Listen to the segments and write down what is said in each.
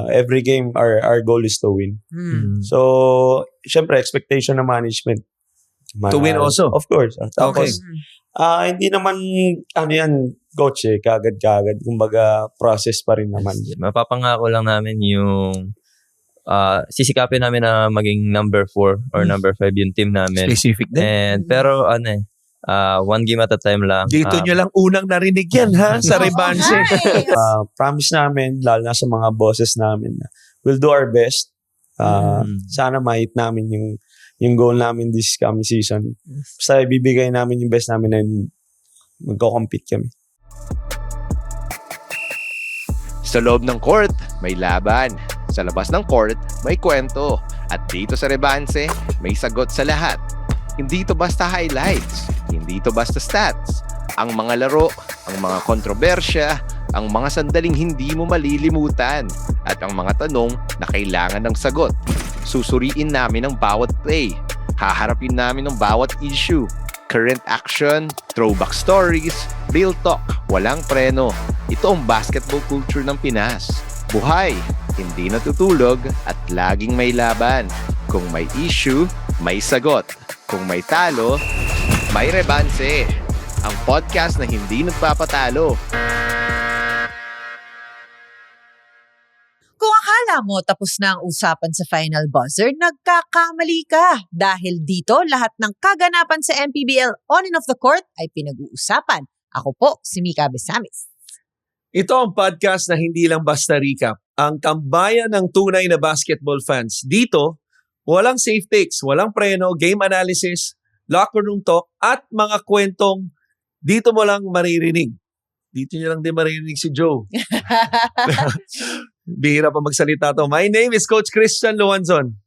every game our goal is to win. So, syempre expectation ng management. To win also? Of course. Tapos, hindi naman, coach kagad-kagad. Kumbaga, process pa rin naman. Mapapangako lang namin yung sisikapin namin na maging number 4 or number 5 yung team namin. Specific din. And, pero one game at a time lang. Dito nyo lang unang narinig yan, ha? Sa Rebanse. Promise namin, lalo na sa mga bosses namin, we'll do our best. Sana ma-hit namin yung goal namin this coming season. Basta ibibigay namin yung best namin and magko-compete kami. Sa loob ng court, may laban. Sa labas ng court, may kwento. At dito sa Rebanse, may sagot sa lahat. Hindi ito basta highlights. Hindi ito basta stats. Ang mga laro, ang mga kontrobersya, ang mga sandaling hindi mo malilimutan, at ang mga tanong na kailangan ng sagot. Susuriin namin ang bawat play. Haharapin namin ang bawat issue. Current action, throwback stories, real talk, walang preno. Ito ang basketball culture ng Pinas. Buhay, hindi natutulog, at laging may laban. Kung may issue, may sagot. Kung may talo, may Rebanse. Ang podcast na hindi nagpapatalo. Kung akala mo tapos na ang usapan sa Final Buzzer, nagkakamali ka. Dahil dito, lahat ng kaganapan sa MPBL on and off the court ay pinag-uusapan. Ako po, si Mika Besamis. Ito ang podcast na hindi lang basta recap. Ang tambayan ng tunay na basketball fans. Dito, walang safe takes, walang preno, game analysis, locker room talk, at mga kwentong dito mo lang maririnig. Dito nyo lang din maririnig si Joe. Bihira pa magsalita to. My name is Coach Christian Luanzon.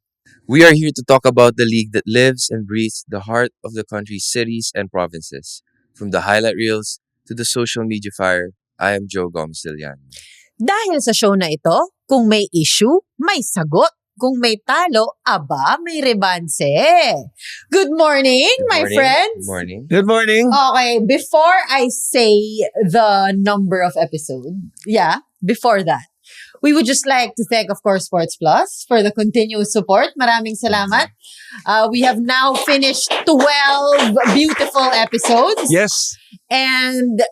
We are here to talk about the league that lives and breathes the heart of the country's cities and provinces. From the highlight reels to the social media fire, I am Joe Gomez-Dilian. Dahil sa show na ito, kung may issue, may sagot. Kung may talo, aba, may Rebanse. Good morning, my friends. Good morning. Good morning. Okay, before I say the number of episodes, before that, we would just like to thank, of course, Sports Plus for the continuous support. Maraming salamat. We have now finished 12 beautiful episodes. Yes. And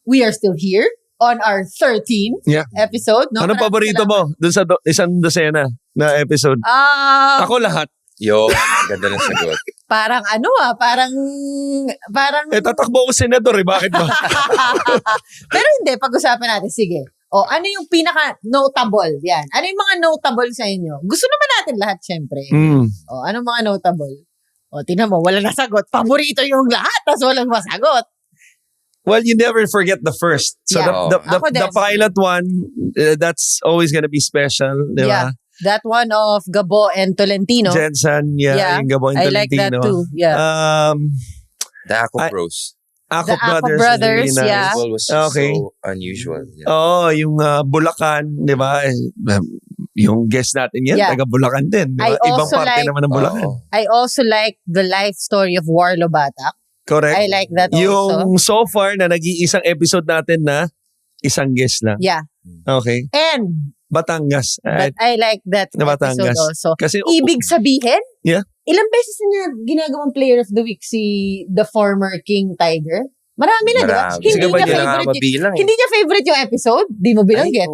we are still here on our 13th episode. No? Anong paborito mo dun sa isang dosena na episode? Ako lahat. Yo, ganda ng sagot. Parang parang... tatakbo ko senador bakit ba? Pero hindi, pag-usapan natin. Sige. Ano yung pinaka-notable? Yan. Ano yung mga notable sa inyo? Gusto naman natin lahat, syempre. Anong mga notable? Tingnan mo, wala nasagot. Paborito yung lahat, tas walang masagot. Well, you never forget the first. So the pilot one, that's always gonna be special, di ba? Yeah. That one of Gabo and Tolentino. Jensen, yung Gabo and I Tolentino. like that too. Yeah. The Ako Bros. Ako Brothers, really nice. It was so unusual. Yeah. Yung Bulacan, di ba? Yung guest natin yan, taga Bulacan din. Diba? Ibang parte naman ng Bulacan. I also like the life story of Warlo Batak. Correct. I like that also. Yung so far na nag-iisang episode natin na isang guest lang. Yeah. Okay. And Batangas. but I like that episode also. Kasi, Ibig sabihin, ilang beses na niya ginagawang Player of the Week si the former King Tiger? Marami na, di ba? Hindi niya favorite yung episode? Di mo binanggit?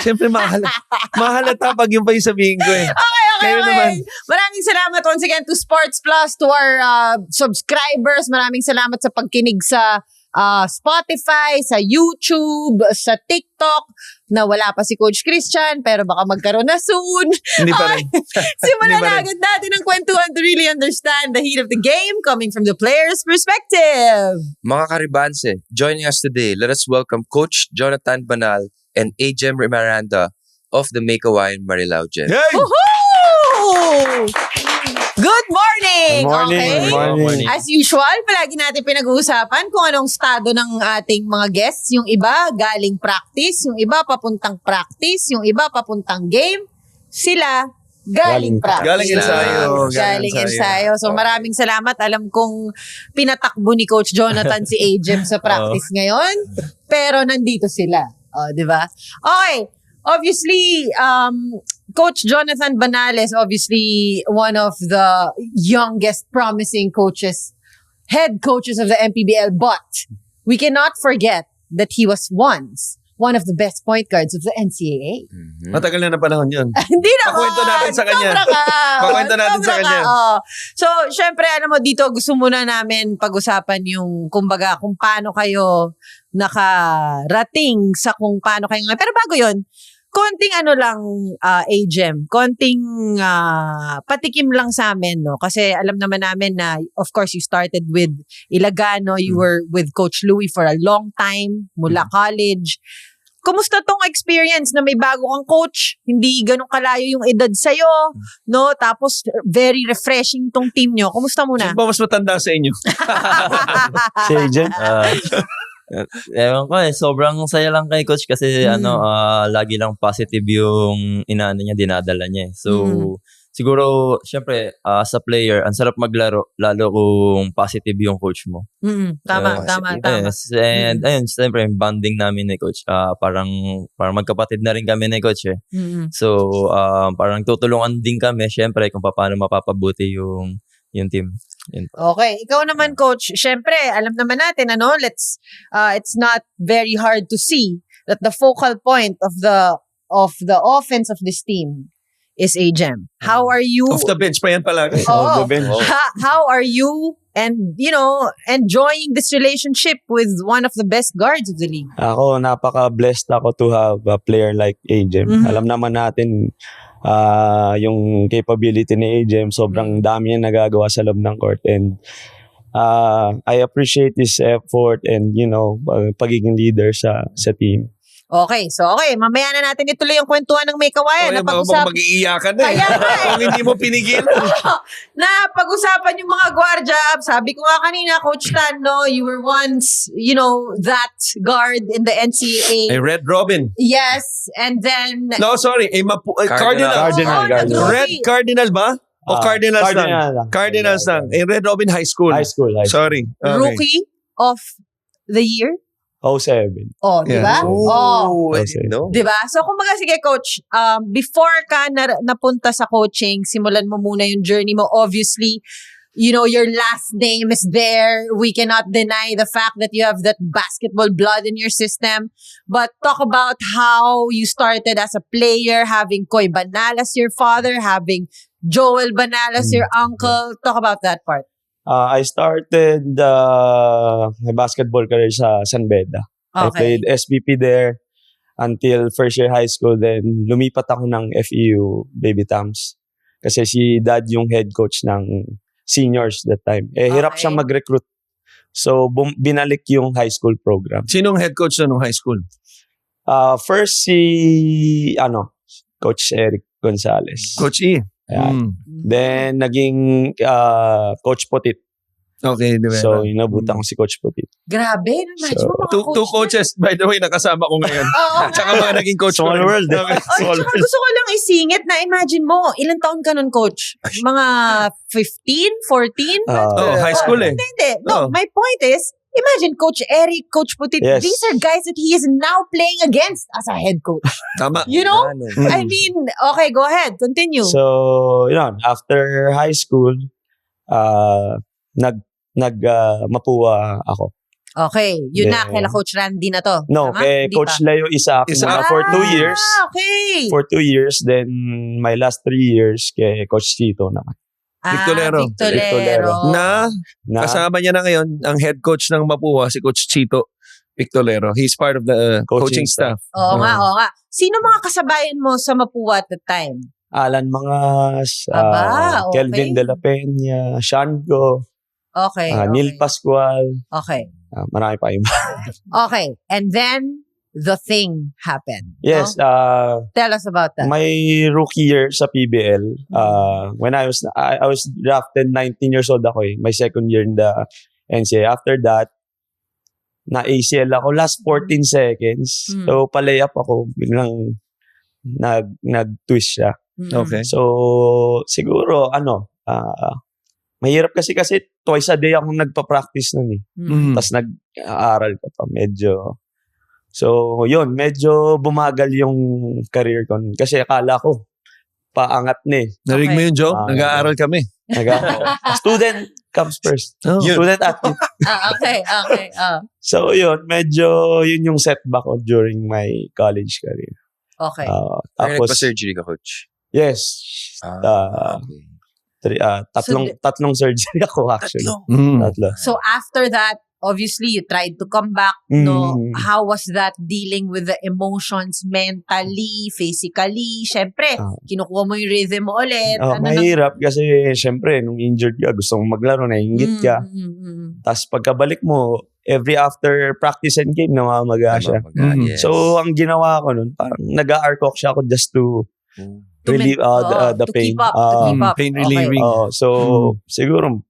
Siyempre, mahalata pag yung pa yung sabihin ko eh. Okay. Maraming salamat once again to Sports Plus, to our subscribers. Maraming salamat sa pagkinig sa Spotify, sa YouTube, sa TikTok, na wala pa si Coach Christian, pero baka magkaroon na soon. Hindi pa rin. Simulan na agad natin ang kwentuhan to really understand the heat of the game coming from the player's perspective. Mga Karibanse, joining us today, let us welcome Coach Jonathan Banal and Ajem Miranda of the Make Hawaiian Marilao Gen. Hey! Good morning! Good morning. As usual, palagi natin pinag-uusapan kung anong estado ng ating mga guests. Yung iba galing practice, yung iba papuntang practice, yung iba papuntang game. Sila galing practice. Galing ensayo. So maraming salamat. Alam kong pinatakbo ni Coach Jonathan si Ajem sa practice ngayon. Pero nandito sila. Di ba? Okay. Obviously, Coach Jonathan Banales, obviously one of the youngest promising head coaches of the MPBL, but we cannot forget that he was once one of the best point guards of the NCAA. Matagal na panahon yun. Hindi naman. Pakwento natin sa kanya. Sobra ka. Pakwento natin sa Sobra kanya. ka, oo. So, syempre, dito gusto muna namin pag-usapan yung, kumbaga, kung paano kayo nakarating sa kung paano kayo. Pero bago yun, konting AGEM, konting patikim lang sa amin, no? Kasi alam naman namin na, of course, you started with Ilagano, you were with Coach Louie for a long time, mula college. Kumusta tong experience na may bago kang coach? Hindi ganun kalayo yung edad sa'yo, no? Tapos, very refreshing tong team nyo. Kumusta muna? Sino ba mas matanda sa inyo? Si Agent. Ewan ko sobrang saya lang kay coach kasi lagi lang positive yung inaano niya, dinadala niya. So, siguro, syempre, as a player, ang sarap maglaro, lalo kung positive yung coach mo. Tama. Yes, and ayun, syempre, bonding namin ni coach. Parang magkapatid na rin kami ni coach eh. So, parang tutulungan din kami, syempre, kung paano mapapabuti yung team. Okay, ikaw naman coach, syempre alam naman natin it's not very hard to see that the focal point of the offense of this team is AGEM. How are you? Off the bench pa yan pala. Oo. the bench. How are you and enjoying this relationship with one of the best guards of the league? Ako, napaka-blessed ako to have a player like Agem. Alam naman natin yung capability ni Agem, sobrang dami niya nagagawa sa loob ng court, and I appreciate his effort and pagiging leader sa team. Okay, mamaya na natin ituloy yung kwentuhan ng may kawayan. Mag-iiyakan na Kaya nga eh. Kung hindi mo pinigil. Na pag-usapan yung mga guardia. Sabi ko nga kanina, Coach Tan, you were once, that guard in the NCAA. A Red Robin. Yes, and then... No, sorry. Cardinal. Cardinal. Red Cardinal ba? O Cardinals lang? lang. Cardinals lang. A Red Robin High School. High school. Sorry. Okay. Rookie of the year? 07. Oh, di ba? I didn't know. Di ba? So, kumbaga, sige, Coach, before ka napunta sa coaching, simulan mo muna yung journey mo. Obviously, your last name is there. We cannot deny the fact that you have that basketball blood in your system. But talk about how you started as a player, having Koy Banalas, your father, having Joel Banalas, your uncle. Talk about that part. I started my basketball career sa San Beda. I played SBP there until first year high school. Then lumipat ako ng FEU Baby Tams. Kasi si dad yung head coach ng seniors that time. Hirap siyang mag-recruit. So binalik yung high school program. Sinong head coach na nung high school? First si Coach Eric Gonzalez. Coach E. Ayan. Then naging Coach Potit. Okay, di ba? So inabutan ko si Coach Potit. Grabe, imagine mo mga Two coaches, by the way, nakasama ko ngayon. Tsaka mga naging coach ko. Small world. Okay. Gusto ko lang isingit na imagine mo, ilang taon ka nun, Coach? Mga 15, 14? High school eh. Hindi. No, my point is, imagine Coach Eric, Coach Putit, Yes. these are guys that he is now playing against as a head coach. Tama. I mean, okay, go ahead, continue. So, after high school, mapuwa ako. Okay, yun na, Then- kaila Coach Randy na to. No, Tama? kay Hindi Coach pa. Leo Isaac muna for 2 years. Okay. For 2 years, then my last 3 years kay Coach Chito naman. Victolero. Victolero. Na Na, kasama niya na ngayon ang head coach ng Mapua, si Coach Chito Victolero. He's part of the coaching staff. Oo nga. Sino mga kasabayan mo sa Mapua at the time? Alan Mangas, Aba, okay. Kelvin De La Peña, Shango, Okay. Neil Pascual, Okay. marami pa iba. Okay. And then, the thing happened. Yes, no? Tell us about that. my rookie year sa PBL, when I was drafted 19 years old ako my second year in the NCAA. After that, na ACL ako last 14 seconds. So palay-up ako, biglang nag-twist siya. Okay. So siguro mahirap kasi twice a day akong nagpa-practice nun eh. Tapos nag-aaral ka pa, medyo So, yun, medyo bumagal yung career ko. Kasi akala ko, paangat na eh. Narinig mo yun, Joe? Ah, Nag-aaral kami. Student comes first. Oh. Student athlete. Okay. So, yun, medyo yun yung setback ko during my college career. Okay. Or Tapos, nagpa-surgery ka, coach? yes. Okay. Tatlong surgery ako actually. Mm. Tatlo. So after that, obviously you tried to come back. Mm. No, how was that dealing with the emotions mentally, physically? Syempre, kinukuha mo yung rhythm mo ulit. Mahirap kasi syempre nung injured ka, gusto mong maglaro, naiingit ka. Tapos pagkabalik mo, every after practice and game, namamaga siya. Yes. So, ang ginawa ko nun, parang nag-a-arcock siya ako just to relieve the to pain. keep up. Pain relieving. So, siguro,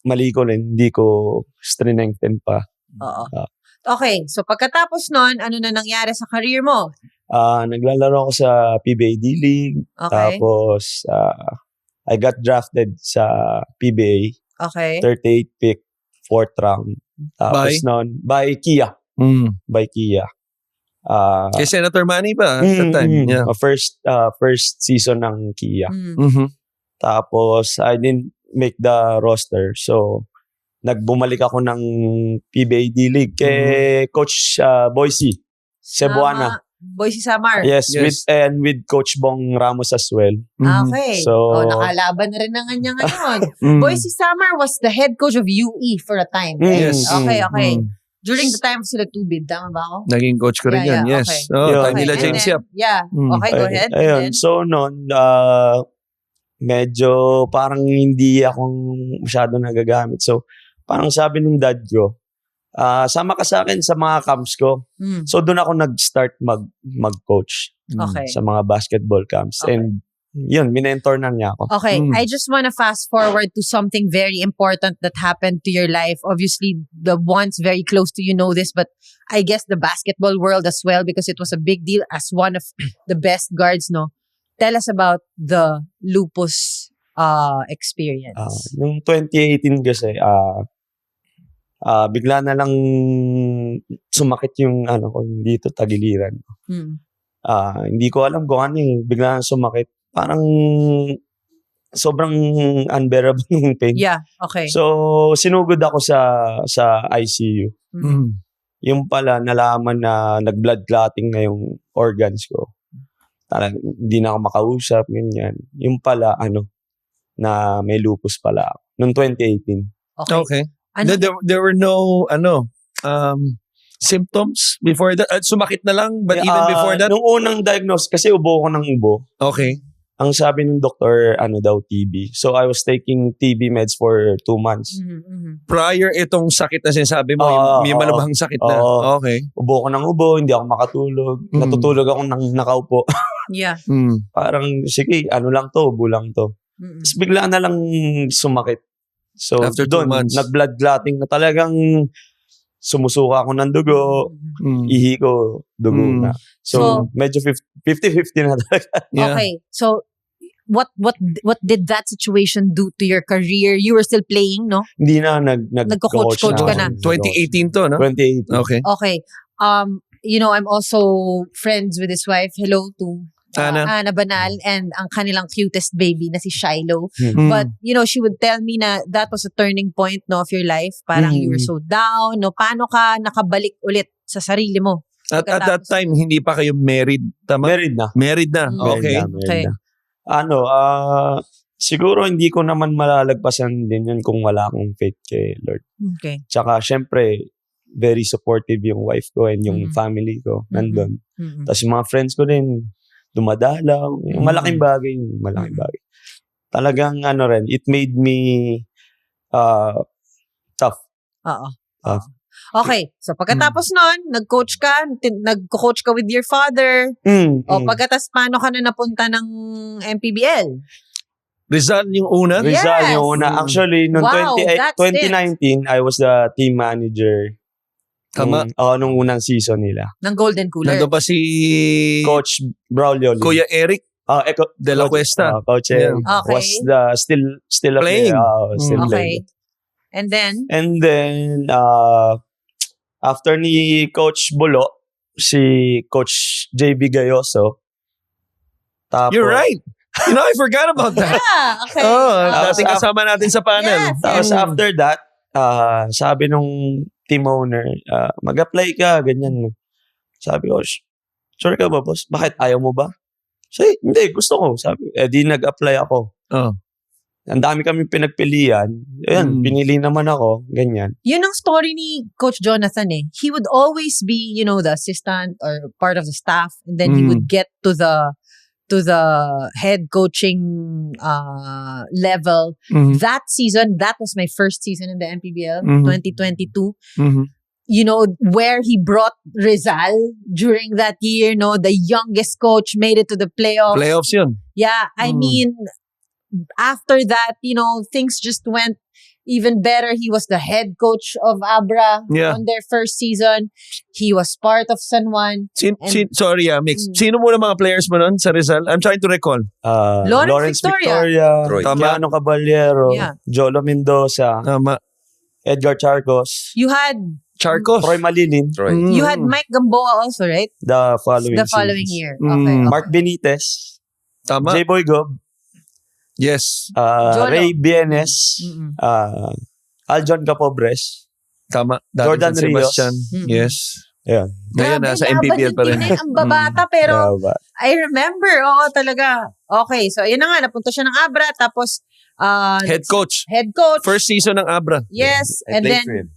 mali ko rin, hindi ko strengthen pa. Oo. Okay, so pagkatapos nun, ano na nangyari sa career mo? Naglalaro ako sa PBA D-League. Okay. Tapos, I got drafted sa PBA. Okay. 38 pick, 4th round. Tapos nun, by Kia. By Kia. Kay Senator Manny ba at that time? Yeah. First season ng Kia. Mm-hmm. Tapos, I didn't make the roster. So, nagbumalik ako ng PBA D-League kay Coach Boise Cebuana. Boise Samar. Yes, Yes. with Coach Bong Ramos as well. Okay. So- nakalaban na rin ng kanya ngayon. Mm. Boise Samar was the head coach of UE for a time. Right? Yes. Okay. Mm. During the time sila tubid, tama ba ako? Naging coach ko rin Yeah, yun. yeah, Yes. okay. Oh, Yeah. time nila And James then- Yap. Yeah. Mm. Okay, go ahead. And Ayun. then? So, noon, medyo parang hindi akong masyado nagagamit. So, parang sabi ng dad ko, sama ka sa akin sa mga camps ko. Mm. So, doon ako nag-start mag-coach Okay. sa mga basketball camps. Okay. And, yun, minentor na niya ako. Okay, Mm. I just want to fast forward to something very important that happened to your life. Obviously, the ones very close to you know this, but I guess the basketball world as well because it was a big deal as one of the best guards, no? Tell us about the lupus experience. Noong 2018 kasi, bigla na lang sumakit yung ko dito tagiliran. Mm. Hindi ko alam kung ano eh. Bigla na sumakit. Parang sobrang unbearable yung pain. Yeah, okay. So, sinugod ako sa ICU. Mm. Yung pala, nalaman na nag-blood clotting na yung organs ko. Talagang hindi na ako makausap, ganyan. Yung pala, na may lupus pala ako. Noong 2018. Okay. Okay. Ano? There were no symptoms before that? Sumakit na lang, but even before that? Nung unang diagnose, kasi ubo ko ng ubo. Okay. Ang sabi ng doktor, TB. So, I was taking TB meds for 2 months. Mhm, mhm. Prior itong sakit na sinasabi mo, may malubhang sakit na. Oo. Okay. Ubo ko ng ubo, hindi ako makatulog. Natutulog ako ng nakaupo. Yeah. Mm. Parang, sige, lang to, ubo lang to. Mm-mm. Tapos bigla na lang sumakit. So, After 2 doon, months. nag-blood clotting na talagang sumusuka ako ng dugo, Mm. ihi ko, dugo Mm. na. So, So- medyo 50-50 na talaga. Yeah. Okay. So, what did that situation do to your career? You were still playing, no? Hindi na Nagko-coach ka na. 2018 to, no? 2018. Okay. Okay. I'm also friends with his wife. Hello to Ana. Banal and ang kanilang cutest baby na si Shiloh. Mm. But, she would tell me na that was a turning point, no, of your life. Parang you were so down, no? Paano ka nakabalik ulit sa sarili mo? At that time, hindi pa kayo married. Tama? Married na. Married na. Mm. Okay. Married Okay. na. Siguro hindi ko naman malalagpasan din yun kung wala akong faith kay Lord. Okay. Tsaka, syempre, very supportive yung wife ko and yung Mhm. family ko nandun. Mm-mm. Tapos yung mga friends ko din, dumadalaw. Yung malaking bagay. Bagay. Talagang it made me tough. Oo. Ah. Okay. So, pagkatapos nun, nag-coach ka with your father. O, pagkatas, paano ka na napunta ng MPBL? Rizal yung una? Yes. Rizal yung una. Actually, noong Wow, that's 2019, I was the team manager. Tama. Nung unang season nila. Ng Golden Cooler. Nandun pa si Coach Braulio. Kuya Eric De La Cuesta. Coach Yeah. Eric Okay. was still a Playing. player. Still Okay. playing. And then, And then, after ni Coach Bulo, si Coach JB Gayoso. Tapos, You're right. You know, I forgot about that. Yeah, okay. Dating kasama natin sa panel. Yes. Tapos after that, sabi nung team owner, mag-apply ka, ganyan. Sabi ko, sure ka ba, boss? Bakit? Ayaw mo ba? Sabi, hindi, gusto ko. Sabi, di nag-apply ako. Oh. Ang dami kami pinagpilian. Ayan, pinili naman ako. Ganyan. Yun ang story ni Coach Jonathan eh. He would always be, you know, the assistant or part of the staff, and then he would get to the head coaching level. That season, that was my first season in the MPBL, 2022. You know, where he brought Rizal during that year, no, the youngest coach made it to the playoffs. Playoffs yun. Yeah, I mean, after that, you know, things just went even better. He was the head coach of Abra on their first season. He was part of San Juan. Sorry, Mix. Sino muna mga players mo nun sa Rizal? I'm trying to recall. Lawrence Victoria. Troy. Keanu Caballero, Jolo Mendoza, Tama. Edgar Charcos, You had Charcos. Troy Malilin, you had Mike Gamboa also, right? the following seasons. Year. Okay. Mark Benitez, Tama. J-Boy Gob, Yes. Jolo. Ray Bienes, Aljon Capobres. Tama. Jordan Dating Rios. Sebastian. Yes. Ayan. Ngayon, Grabe, nasa laban MPBL yung pa rin. Pinay, ang babata, pero Diba? I remember, talaga. Okay, so yun na nga, napunta siya ng Abra, tapos Head coach. head coach. First season ng Abra. Yes, I and played then for him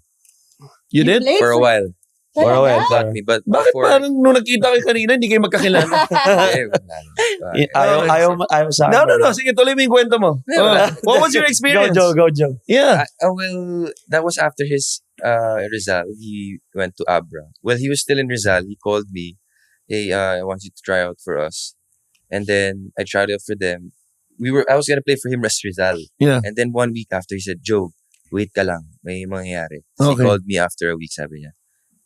You did? played for a while. For a while. Talaga? Got me, but Bakit before, parang nung nakita kayo kanina, hindi kayo magkakilala? Ayaw sa akin. No. Sige, tuloy mo yung kwento mo. What was your experience? Go, Joe. Yeah. well, that was after his Rizal. He went to Abra. Well, he was still in Rizal. He called me. Hey, I want you to try out for us. And then I tried out for them. I was gonna play for him Res Rizal. Yeah. And then 1 week after, he said, Joe, wait ka lang. May mangyayari. So Okay. he called me after a week, sabi niya.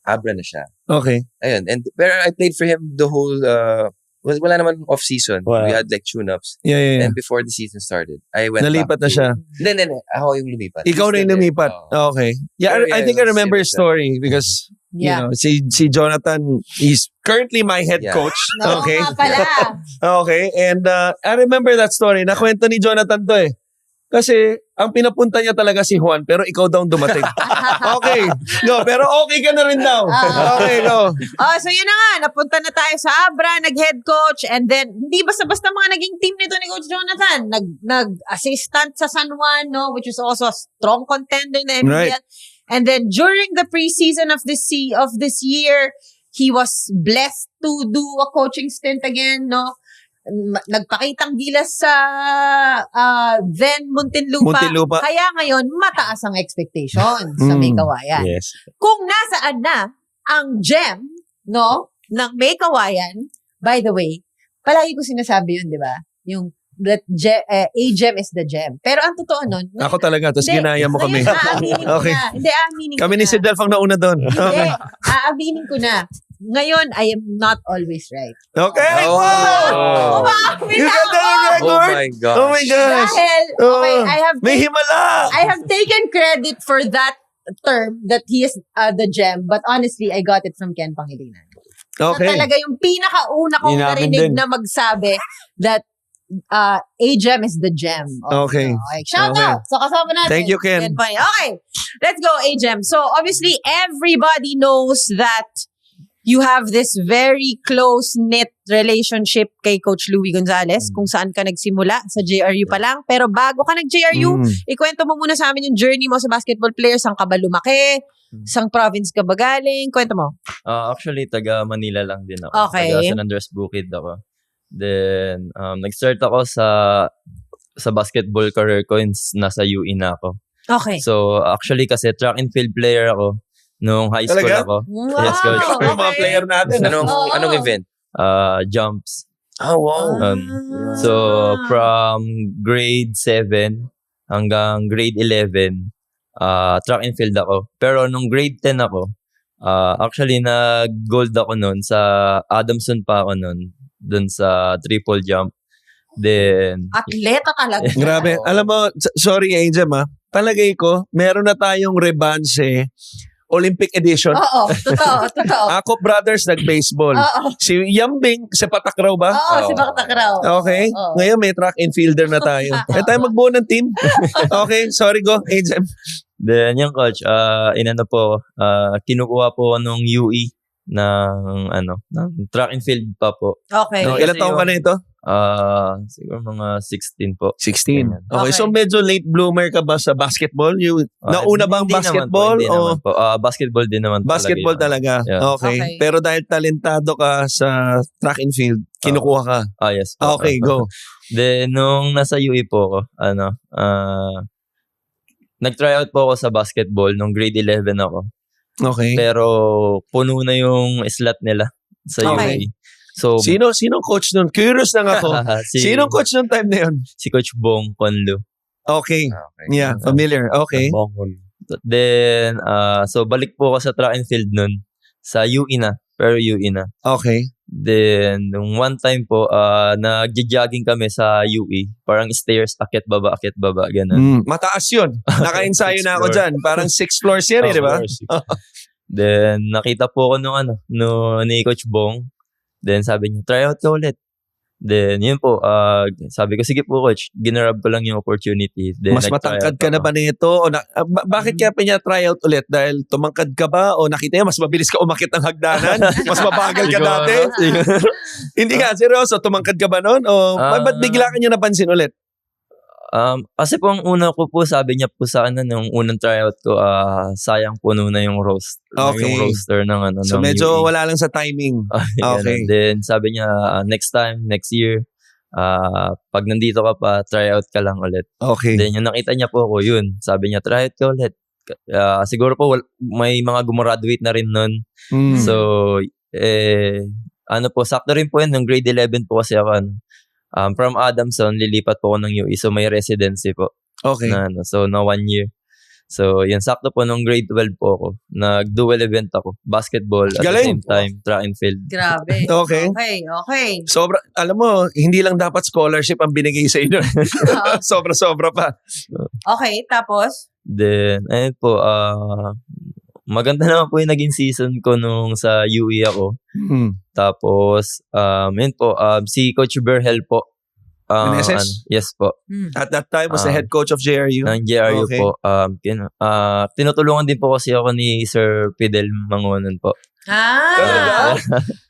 Abra na siya. Okay. Ayun. And pero I played for him the whole, wala naman off-season. Wala. We had like tune-ups. Yeah. And before the season started, I went Nalipat back na siya. Hindi. Ako yung lumipat. Ikaw na yung lumipat. Okay. Yeah, Pero I think I remember his same story because, you Yeah. know, si Jonathan, he's currently my head Yeah. coach. No, Okay. nga pala. Okay. And I remember that story. Nakwento ni Jonathan to eh. Kasi, ang pinapunta niya talaga si Juan, pero ikaw daw ang dumating. Okay. No, pero okay ka na rin daw. Okay, go. So yun na nga, napunta na tayo sa Abra, nag-head coach, and then, hindi basta-basta mga naging team nito ni Coach Jonathan. Nag-assistant sa San Juan, no, which is also a strong contender in the MPL. Right. And then, during the preseason of this year, he was blessed to do a coaching stint again, no? Nagpakitang gilas sa then Muntinlupa. Kaya ngayon, mataas ang expectations sa May Kawayan. Yes. Kung nasaan na ang gem, no, ng May Kawayan, by the way, palagi ko sinasabi yun, di ba? Yung that a gem is the gem. Pero ang totoo nun, Ako talaga, tapos Hindi, ginaya mo kami. ngayon, aaminin ko Okay. na. Hindi, aaminin Kami ko ni na. si Delph ang nauna doon. Hindi, Okay. aaminin ko na. Ngayon, I am not always right. Okay. Oh. Wow! Umaamin You na got that on ako! Oh record? my gosh. Oh my gosh. Dahil, okay, May himala. I have taken credit for that term that he is the gem, but honestly, I got it from Ken Pangilinan. Okay. Na talaga yung pinakauna kong Inamin narinig din. na magsabi that a gem is the gem. Okay. Shout Okay. out! So kasama natin. Thank you, Ken. Pangilinan. Okay. Let's go, a gem. So obviously, everybody knows that you have this very close-knit relationship kay Coach Louie Gonzalez, kung saan ka nagsimula, sa JRU pa lang. Pero bago ka nag-JRU, ikwento mo muna sa amin yung journey mo sa basketball player. Saan ka ba lumaki? Sang province ka ba galing? Kwento mo. Actually, taga Manila lang din ako. Okay. Taga San Andres Bukid ako. Then, nag-start ako sa basketball career ko nasa UE na ako. Okay. So, actually kasi track and field player ako nung high school Talaga? ako. Wow. Yes, coach. Yung mga player natin. Anong event? Jumps. Oh, wow. So, from grade 7 hanggang grade 11, track and field ako. Pero nung grade 10 ako, actually nag-gold ako noon sa Adamson pa ako noon, dun sa triple jump. Then, Atleta talaga. Grabe. Alam mo, sorry, Angel, palagay ko, meron na tayong rebanse Olympic edition. Oo, totoo. Akop Brothers, nag-baseball. Oo. Si Yambing, sa Patakraw ba? Oo, si Baktakraw. Okay. Oo. Ngayon may track and fielder na tayo. Kaya tayo magbuo ng team. Okay, sorry, go. Ajem. Then yung coach, inano po, kinukuha po nung UE ng track and field pa po. Okay. No, Kasi ilan taong ka na ito? Siguro mga 16 po. 16. Ganyan. Okay, Okay. so medyo late bloomer ka ba sa basketball? Nauna ba ang Hindi basketball? Naman po, hindi naman po. Basketball din naman po. Basketball talaga. Yeah. Okay. Okay. Pero dahil talentado ka sa track and field, kinukuha ka. Yes po. Okay, go. Then, nung nasa UE po ako, nag-tryout po ako sa basketball nung grade 11 ako. Okay. Pero puno na yung slot nila sa Okay. UE. So, Sinong coach nun? Curious lang ako. Sinong coach nun time na yun? Si Coach Bong Conlo. Okay. Okay. Yeah, familiar. Okay. Bongol. Then, so balik po ako sa track and field nun. Sa UE na. Pero UE na. Okay. Then, nung one time po, nag-jogging kami sa UE. Parang stairs, akit baba, ganun. Mataas yun. Naka-ensayo na ako dyan. Parang 6 floors yan, di ba? Then, nakita po ako ni Coach Bong. Then, sabi niya, try out ka ulit. Then, yun po, sabi ko, sige po coach, ginarab ko lang yung opportunity. Then, Mas nag-try matangkad out ka na ako. ba nito? O bakit kaya pinya-try out ulit? Dahil tumangkad ka ba? O nakita niya, mas mabilis ka umakit ng hagdanan? Mas mabagal ka Siguro, dati? siguro. Hindi ka, seryoso, tumangkad ka ba noon? O ba't bigla ka niya napansin ulit? Kasi po ang una ko po, sabi niya po sa nung unang tryout ko, sayang puno na yung Okay. yung roster ng So ng medyo UE. wala lang sa timing. Ganun. Okay. Then sabi niya, next year, pag nandito ka pa, try out ka lang ulit. Okay. Then yung nakita niya po ako, yun. Sabi niya, try out ka ulit. Siguro po may mga gumraduate na rin nun. Mm. So, sakto rin po yun. Nung grade 11 po kasi ako, from Adamson, lilipat po ako ng UE. So, may residency po. Okay. So, na 1 year. So, yun, sakto po nung grade 12 po ako. Nag-dual event ako. Basketball at Galing. the same time, track and field. Grabe. Okay. Okay. Sobra, alam mo, hindi lang dapat scholarship ang binigay sa inyo. Sobra-sobra pa. Okay, tapos? Then, ayun po, maganda naman po yung naging season ko nung sa UE ako. Tapos, yun po, si Coach Berhel po. NSS? Yes po. At that time, was the head coach of JRU. Ng JRU Okay. po. Tinutulungan din po kasi ako ni Sir Fidel Mangonan po.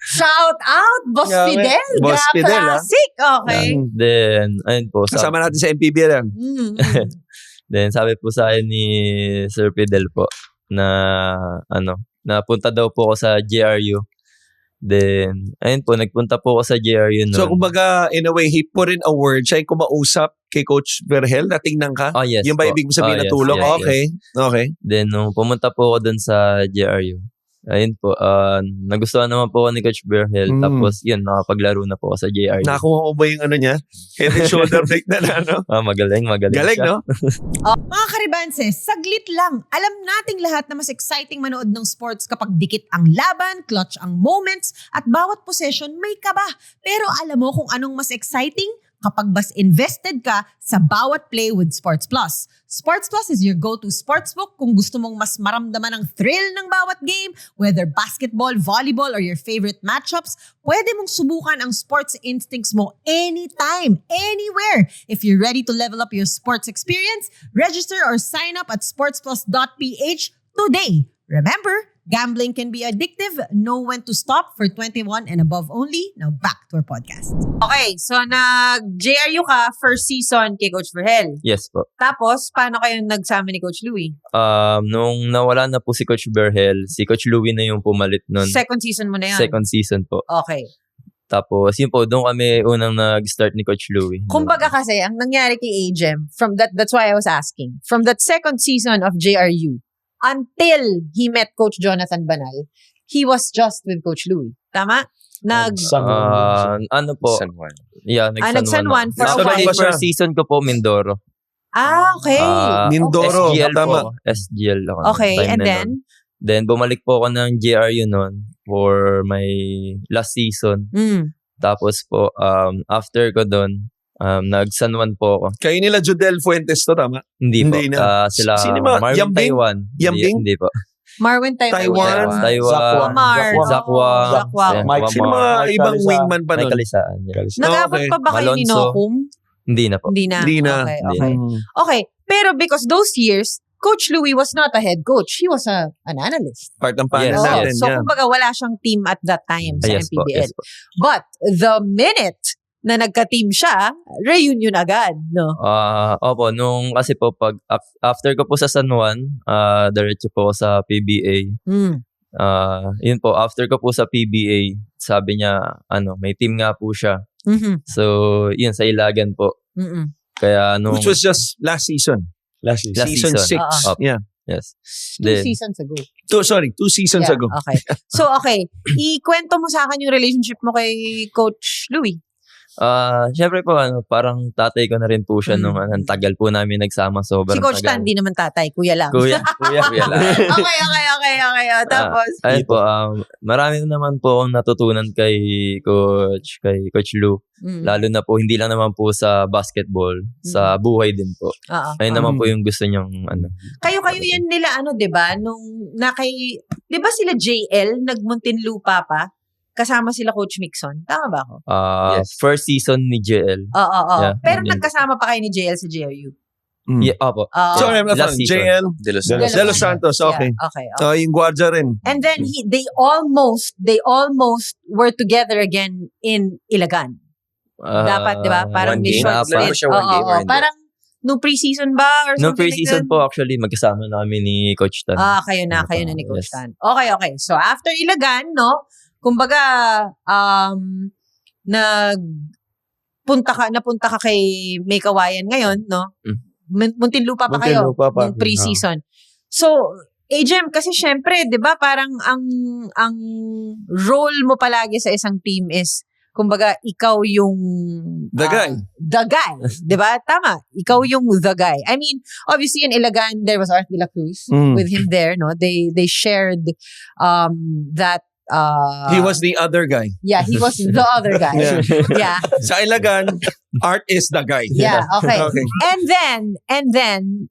Shout out, Boss Grabe. Fidel. Boss Fidel, Classic. Okay. Then, ayun po. Kasama natin sa MPBL yan. Then, sabi po sa akin ni Sir Fidel po na, napunta daw po ako sa JRU. Then, ayun po, nagpunta po ako sa JRU noon. So, kumbaga, in a way, he put in a word. Siya yung kumausap kay Coach Verhel na tingnan ka. Yes Yung ba po. ibig mo sabihin na Yes, tulong? yes, Okay. Okay. Then, nung pumunta po ako dun sa JRU, ayun po, nagustuhan naman po ako ni Coach Berhel. Tapos, yun, nakapaglaro na po ako sa JRU. Nakuha ko ba yung ano niya? Head and shoulder break na ano? Magaling Galing, siya. no? Mga karibanses, saglit lang. Alam nating lahat na mas exciting manood ng sports kapag dikit ang laban, clutch ang moments, at bawat possession may kaba. Pero alam mo kung anong mas exciting? Kapag mas invested ka sa bawat play with Sports Plus. Sports Plus is your go-to sportsbook kung gusto mong mas maramdaman ang thrill ng bawat game, whether basketball, volleyball, or your favorite matchups, pwede mong subukan ang sports instincts mo anytime, anywhere. If you're ready to level up your sports experience, register or sign up at sportsplus.ph today. Remember, gambling can be addictive. Know when to stop for 21 and above only. Now back to our podcast. Okay, so nag-JRU ka first season kay Coach Verhel. Yes po. Tapos, paano kayo nagsama ni Coach Louie? Nung nawala na po si Coach Berhel, si Coach Louie na yung pumalit nun. Second season mo na yan? Second season po. Okay. Tapos, yun po, doon kami unang nag-start ni Coach Louie. Kumbaga kasi, ang nangyari kay Ajem, that's why I was asking, from that second season of JRU, until he met Coach Jonathan Banal, he was just with Coach Louie. Tama? Ano po? San Juan. Yeah, nag-San Juan for a while. Actually, first season ko po, Mindoro. Okay. Mindoro, SGL tama. po. SGL ako. Okay, time and na then? nun. Then, bumalik po ako ng JRU noon for my last season. Tapos po, after ko doon, nag-San Juan po ako. Kayo nila Judel Fuentes to, tama? Hindi po. Hindi na. Sila Sino ba? Marvin Yambing? Taiwan. Yambing? Hindi po. Marwin Taiwan. Taiwan. Wamar. Zakwa. Zakwa. Yeah, Mike, Sino mga Mike ibang Calisa. wingman pa May nun? kalisaan. Yeah. Nag-abot Okay. pa ba kayo ni Malonzo. Nokum? Hindi na po. Hindi na. Hindi na. Okay, Hindi okay. Mm. Okay, pero because those years, Coach Louie was not a head coach. He was an analyst. Part ng panel Yes, natin. So, yeah. kumbaga, wala siyang team at that time sa Yes po. MPBL. Yes po. But, the minute na nagka-team siya, reunion agad, no? Opo, nung kasi po after ko po sa San Juan, diretso po ako sa PBA. Mm. Yun po, after ko po sa PBA, sabi niya, may team nga po siya. Mhm. So, yun, sa Ilagan po. Mm-mm. Kaya nung... Which was just last season. Last season. Last Season season. 6. Oo. Yeah. Yes. 2 seasons ago. 2 seasons Yeah, ago. Okay. So, okay. Ikwento mo sa akin yung relationship mo kay Coach Louie. Syempre po, parang tatay ko na rin po siya nung ang tagal po namin nagsama. Sobrang Si Coach tagal. Tan, di naman tatay. Kuya lang. Kuya lang. Okay. Tapos, Ayun po, marami naman po akong natutunan kay Coach Lou. mm, Lalo na po, hindi lang naman po sa basketball, sa buhay din po. oo. Ayun naman po yung gusto niyang Kayo yan nila, 'di ba? Nung 'di ba sila JL nagmuntinlupa pa? Kasama sila Coach Mixon. Tama ba ako? Yes. First season ni JL. Oo. Yeah, Pero yeah. nagkasama pa kayo ni JL sa JRU. Yeah, opo. Oo. Sorry, I'm not Last from season. JL. De Los De Los De Los Santos, okay. Yeah, okay. So, yung Guardia rin. And then they almost were together again in Ilagan. Dapat, 'di ba? Parang one may game. short Laro stint. siya one game or hindi? Parang no preseason ba or Noong something pre-season like that? po, actually, magkasama na kami ni Coach Tan. Kayo na ni Coach Yes. Tan. Okay. So, after Ilagan, no? Kumbaga, napunta ka kay May Kawayan ngayon, no? Muntinlupa pa kayo Muntinlupa pa. nung pre-season. So, Jem, kasi syempre, 'di ba, parang ang role mo palagi sa isang team is kumbaga ikaw yung The guy. The guy, 'di ba? Tama. Ikaw yung the guy. I mean, obviously in Ilagan there was Art de la Cruz with him there, no? They shared that He was the other guy. yeah, he was the other guy. Yeah. Yeah. Sa Ilagan, Art is the guy. Yeah, okay. Okay. And then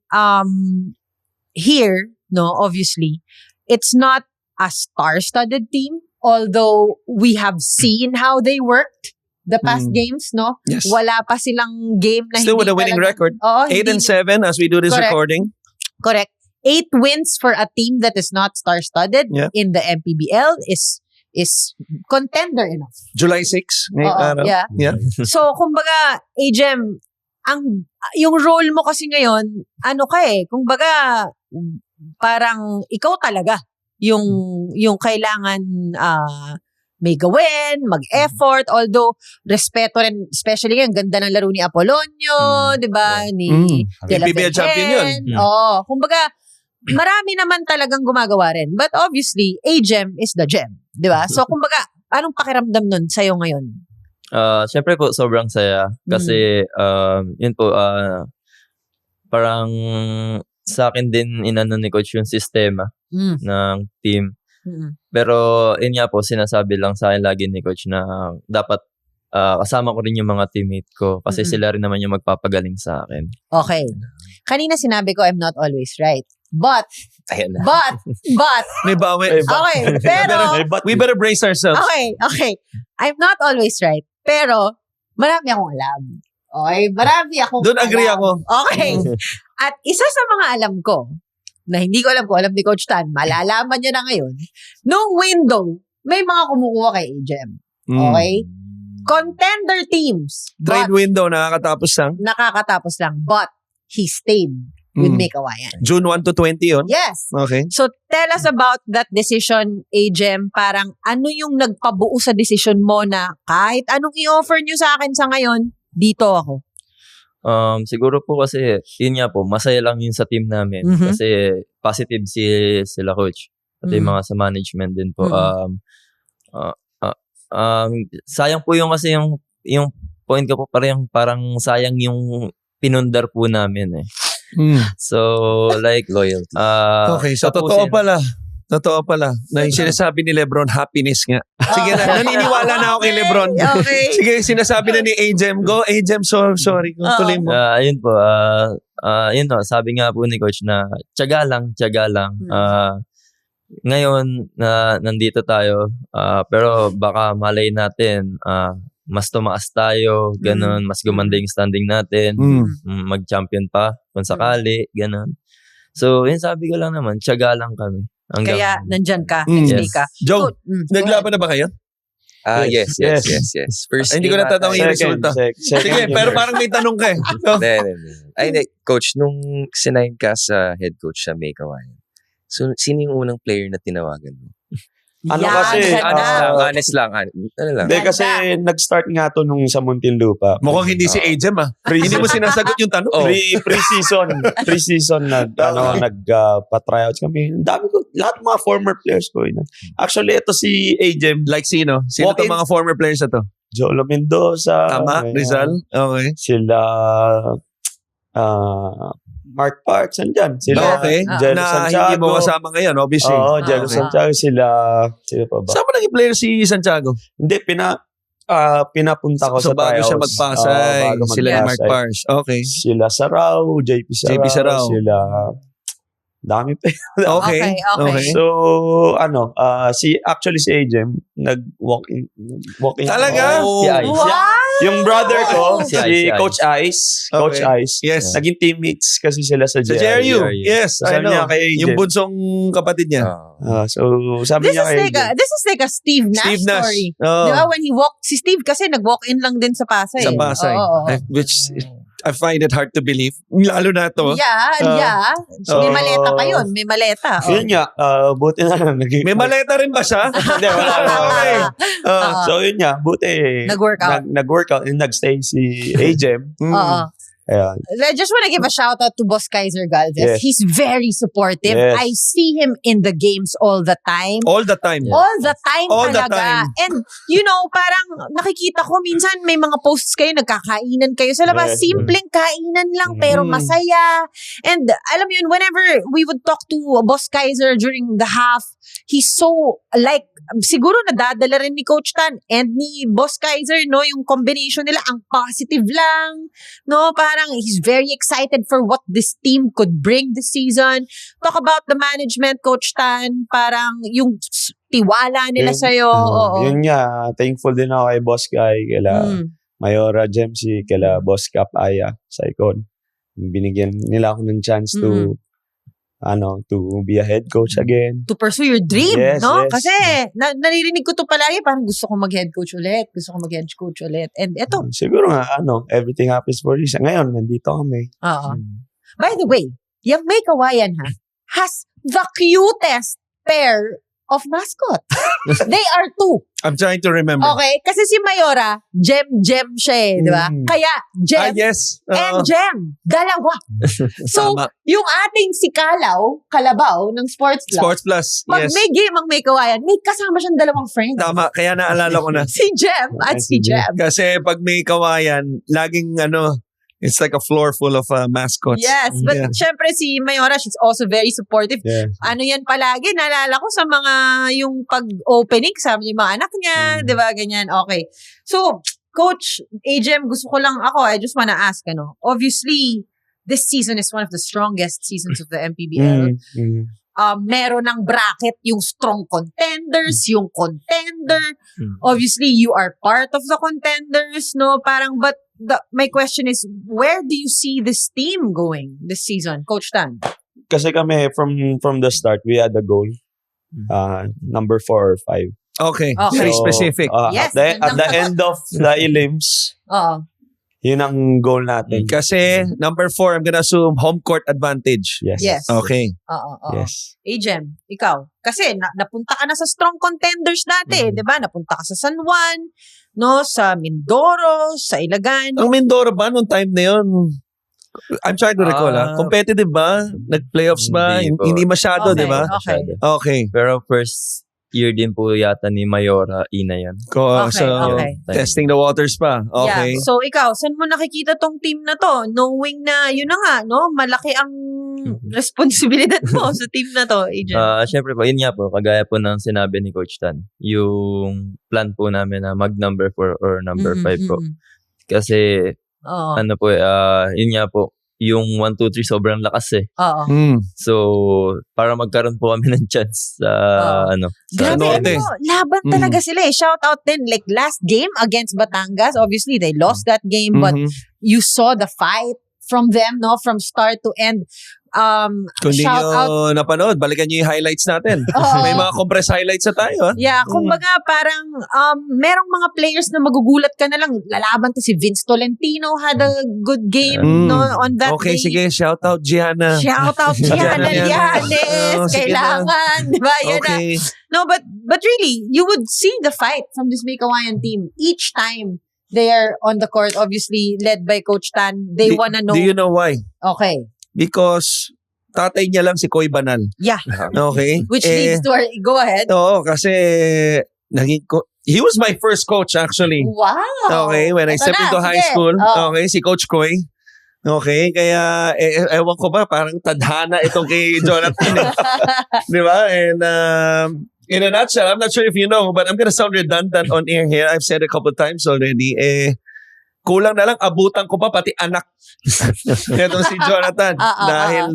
here, no, obviously, it's not a star-studded team, although we have seen how they worked the past games, no? Yes. Wala pa silang game na Still with hindi a winning talaga- record. Oo, 8-7 as we do this Correct. recording. Correct. 8 wins for a team that is not star-studded Yeah. in the MPBL is contender enough. July 6. ngayong Oo, araw. yeah. Yeah. So, kumbaga, Jem, yung role mo kasi ngayon, kumbaga, parang ikaw talaga yung kailangan may gawin, mag-effort, although respeto rin, especially yung ganda ng laro ni Apolonio, di ba? Ni De La PBL champion yun. Virgen. Oo. Kumbaga, marami naman talagang gumagawa rin. But obviously, a gem is the gem. Di ba? So, kumbaga, anong pakiramdam nun sa'yo ngayon? Siyempre po, sobrang saya. Kasi, yun po, parang sa akin din inano ni Coach yung sistema ng team. Pero, yun nga po, sinasabi lang sa akin lagi ni Coach na dapat kasama ko rin yung mga teammate ko kasi sila rin naman yung magpapagaling sa akin. Okay. Kanina sinabi ko, I'm not always right. But, Ayan na. May bawi. okay, pero, We better brace ourselves. okay. I'm not always right. Pero, marami akong alam. Okay? Marami akong Doon agree alam. ako. Okay. At isa sa mga alam ko, na hindi ko alam kung alam ni Coach Tan, malalaman niya na ngayon, nung window, may mga kumukuha kay AGM. Okay? Contender teams. Trade window, Nakakatapos lang. But, he stayed with May Kawayan. June 1 to 20 yun? Yes. Okay. So, tell us about that decision, AGM. Parang ano yung nagpabuo sa decision mo na kahit anong i-offer nyo sa akin sa ngayon, dito ako. Siguro po kasi, yun nga po, masaya lang yun sa team namin. Kasi positive sila Coach. At yung mga sa management din po. Sayang po yung kasi yung point ko po parang sayang yung pinundar po namin eh. So, like, Loyalty. Okay, so totoo pala. Na yung sinasabi ni Lebron, happiness nga. Sige na, naniniwala na ako kay Lebron. Okay. Sige, sinasabi na ni AGM. Go, AGM, sorry. Tuloy mo. Ayun po, yun po, sabi nga po ni Coach na tiyaga lang. ngayon na nandito tayo, pero baka malay natin, mas tumaas tayo, ganun, mas gumanda yung standing natin, mag-champion pa kung sakali, ganun. So, yun sabi ko lang naman, tiyaga lang kami. Kaya nandyan ka, Mm. stay ka. Joe, Go ahead. naglaban na ba kayo? Yes. First Ay, hindi ko game ata natatanong yung resulta. Sige, pero parang may tanong ka eh. Oh. Hindi. Coach, nung sinign ka sa head coach sa May Kawayan, so, sino yung unang player na tinawagan mo? Ano Yan, kasi, ganda. Honest lang. Ano lang? Hindi, kasi nag-start nga to nung sa Muntinlupa. Mukhang hindi si Ajem Hindi mo sinasagot yung tanong. Oh. Pre-season nagpa-tryouts kami. Ang dami ko, lahat mga former players ko. Actually, ito si Ajem, Like sino? Sino Walk-in. itong mga former players na to? Jolo Mendoza. Tama, Rizal? Okay. Sila Mark Parks, andyan. Sila Okay. Jello Na Santiago. hindi mo kasama ngayon, obviously. Oo, Jello Okay. Santiago. Sila pa ba? Saan mo naging player si Santiago? Hindi, pinapunta ko So, sa bago tryouts. siya magpasay. Oo, bago Sila ni Mark magpasay. Pars. Okay. Sila Sarao, JP Sarao. Sila, dami pa. Okay. Okay. So, si Ajem, nag-walk-in. Talaga? Si Ice. Wow! Yung brother ko, Si si Ice. Coach Ice. Okay. Coach Ice. Yes. Naging teammates kasi sila sa Sa JRU. JRU. Yes, I Sabi niya know. kay Ajem. Yung bunsong kapatid niya. So, sabi This niya is kay like a Steve Nash Steve Nash. story. Oh. Di ba? When he walked, si Steve kasi nag-walk-in lang din sa Pasay. Sa Pasay. Oo. Which I find it hard to believe. Lalo na to. Yeah. Oh. May maleta pa yun. May maleta. Oh. Yun nga, buti na lang. May maleta rin ba siya? Hindi, wala. Okay. So, yun nga, buti. Nag-workout. Nag-workout and nagstay si Ajem. Oo. Ayan. I just want to give a shout out to Boss Kaiser Galvez. Yes. He's very supportive. Yes. I see him in the games all the time. All the time. All the time All the talaga. time. And, parang nakikita ko minsan may mga posts kayo, nagkakainan kayo sa labas. Yes. Simpleng kainan lang, pero Mm. masaya. And, alam mo yun, whenever we would talk to Boss Kaiser during the half, he's so, siguro nadadala rin ni Coach Tan and ni Boss Kaiser, no? Yung combination nila, ang positive lang. No? Parang he's very excited for what this team could bring this season. Talk about the management, Coach Tan. Parang yung tiwala nila sa'yo. Oo. Yun nga, thankful din ako kay Boss Guy, kila Mm. Mayora Gemsi, kila Boss Cap Aya sa Icon. Binigyan nila ako ng chance to be a head coach again. To pursue your dream, Yes, no? yes. Kasi naririnig ko to palagi, parang gusto ko mag-head coach ulit. And eto, Siguro nga, everything happens for a reason. Ngayon, nandito kami. oo. By the way, yung May Kawayan has the cutest pair of mascot. They are two. I'm trying to remember. Okay? Kasi si Mayora, Gem siya di ba? Mm. Kaya, Gem Yes. and Gem. Dalawa. So, Tama. yung ating si Kalabaw ng Sports Club, Sports Plus. pag Yes. may game ang May Kawayan, may kasama siyang dalawang friends. Tama. Kaya naalala ko na. Si Gem at si Gem. Kasi pag may kawayan, laging it's like a floor full of mascots. Yes, but Yeah. syempre si Mayora, she's also very supportive. Yeah. Ano yan palagi, naalala ko sa mga yung pag-opening, sabi niya yung mga anak niya, di ba, ganyan, okay. So, Coach Ajem, I just wanna ask, obviously, this season is one of the strongest seasons of the MPBL. Meron ng bracket yung strong contenders, yung contender. Obviously, you are part of the contenders, no? But my question is, where do you see this team going this season, Coach Tan? Kasi kami, from the start, we had a goal. Number 4 or 5. Okay. Okay. Very So, specific. Yes, At the end of the elims, Oo. yun ang goal natin. Kasi number 4, I'm gonna assume home court advantage. Yes. Yes. Okay. Oo. Yes. Ajem, ikaw. Kasi napunta ka na sa strong contenders dati, di ba? Napunta ka sa San Juan, no? Sa Mindoro, sa Ilagan. Ang Mindoro ba nung time na yun? I'm trying to recall. Competitive ba? Nag-playoffs ba? Hindi po. Hindi masyado, Okay. di ba? Okay. Okay. Pero first year din po yata ni Mayora, Ina yan. Okay, So, okay. testing the waters pa. Okay. Yeah. So, ikaw, saan mo nakikita tong team na to? Knowing na, yun na nga, no? Malaki ang responsibilidad mo sa team na to, Ajem. Syempre po, yun nga po, kagaya po ng sinabi ni Coach Tan, yung plan po namin na mag number 4 or number 5 po. Kasi, Oo. yun nga po, yung 1, 2, 3 sobrang lakas eh. Oo. So, para magkaroon po kami ng chance sa sa Grabe, Norte. laban talaga sila eh. Shout out din, like last game against Batangas, obviously they lost that game, but you saw the fight from them, no? From start to end. Kung di Shout out. nyo napanood, balikan nyo yung highlights natin. Oo. May mga compressed highlights na tayo. Ha? Yeah, kumbaga parang merong mga players na magugulat ka na lang. Lalaban to si Vince Tolentino had a good game no, on that Okay, day. sige. Shout out, Gianna. Shout out Gianna Gianna. Llanes. Sige na. Kailangan. Diba? Yun na. Okay. No, but really, you would see the fight from this May Kawayan team each time they are on the court, obviously led by Coach Tan. They wanna know. Do you know why? Okay. Because tatay niya lang si Koy Banal. Yeah. Okay? Which leads to our... Go ahead. Oo, kasi he was my first coach actually. Wow. Okay, when I Ito stepped na, into high sige. school. Oh. Okay, si Coach Koy. Okay, kaya ewan ko ba, parang tadhana itong kay Jonathan. Di ba? And in a nutshell, I'm not sure if you know, but I'm gonna sound redundant on air here. I've said it a couple times already. Kulang na lang, abutan ko pa pati anak. Itong si Jonathan. Dahil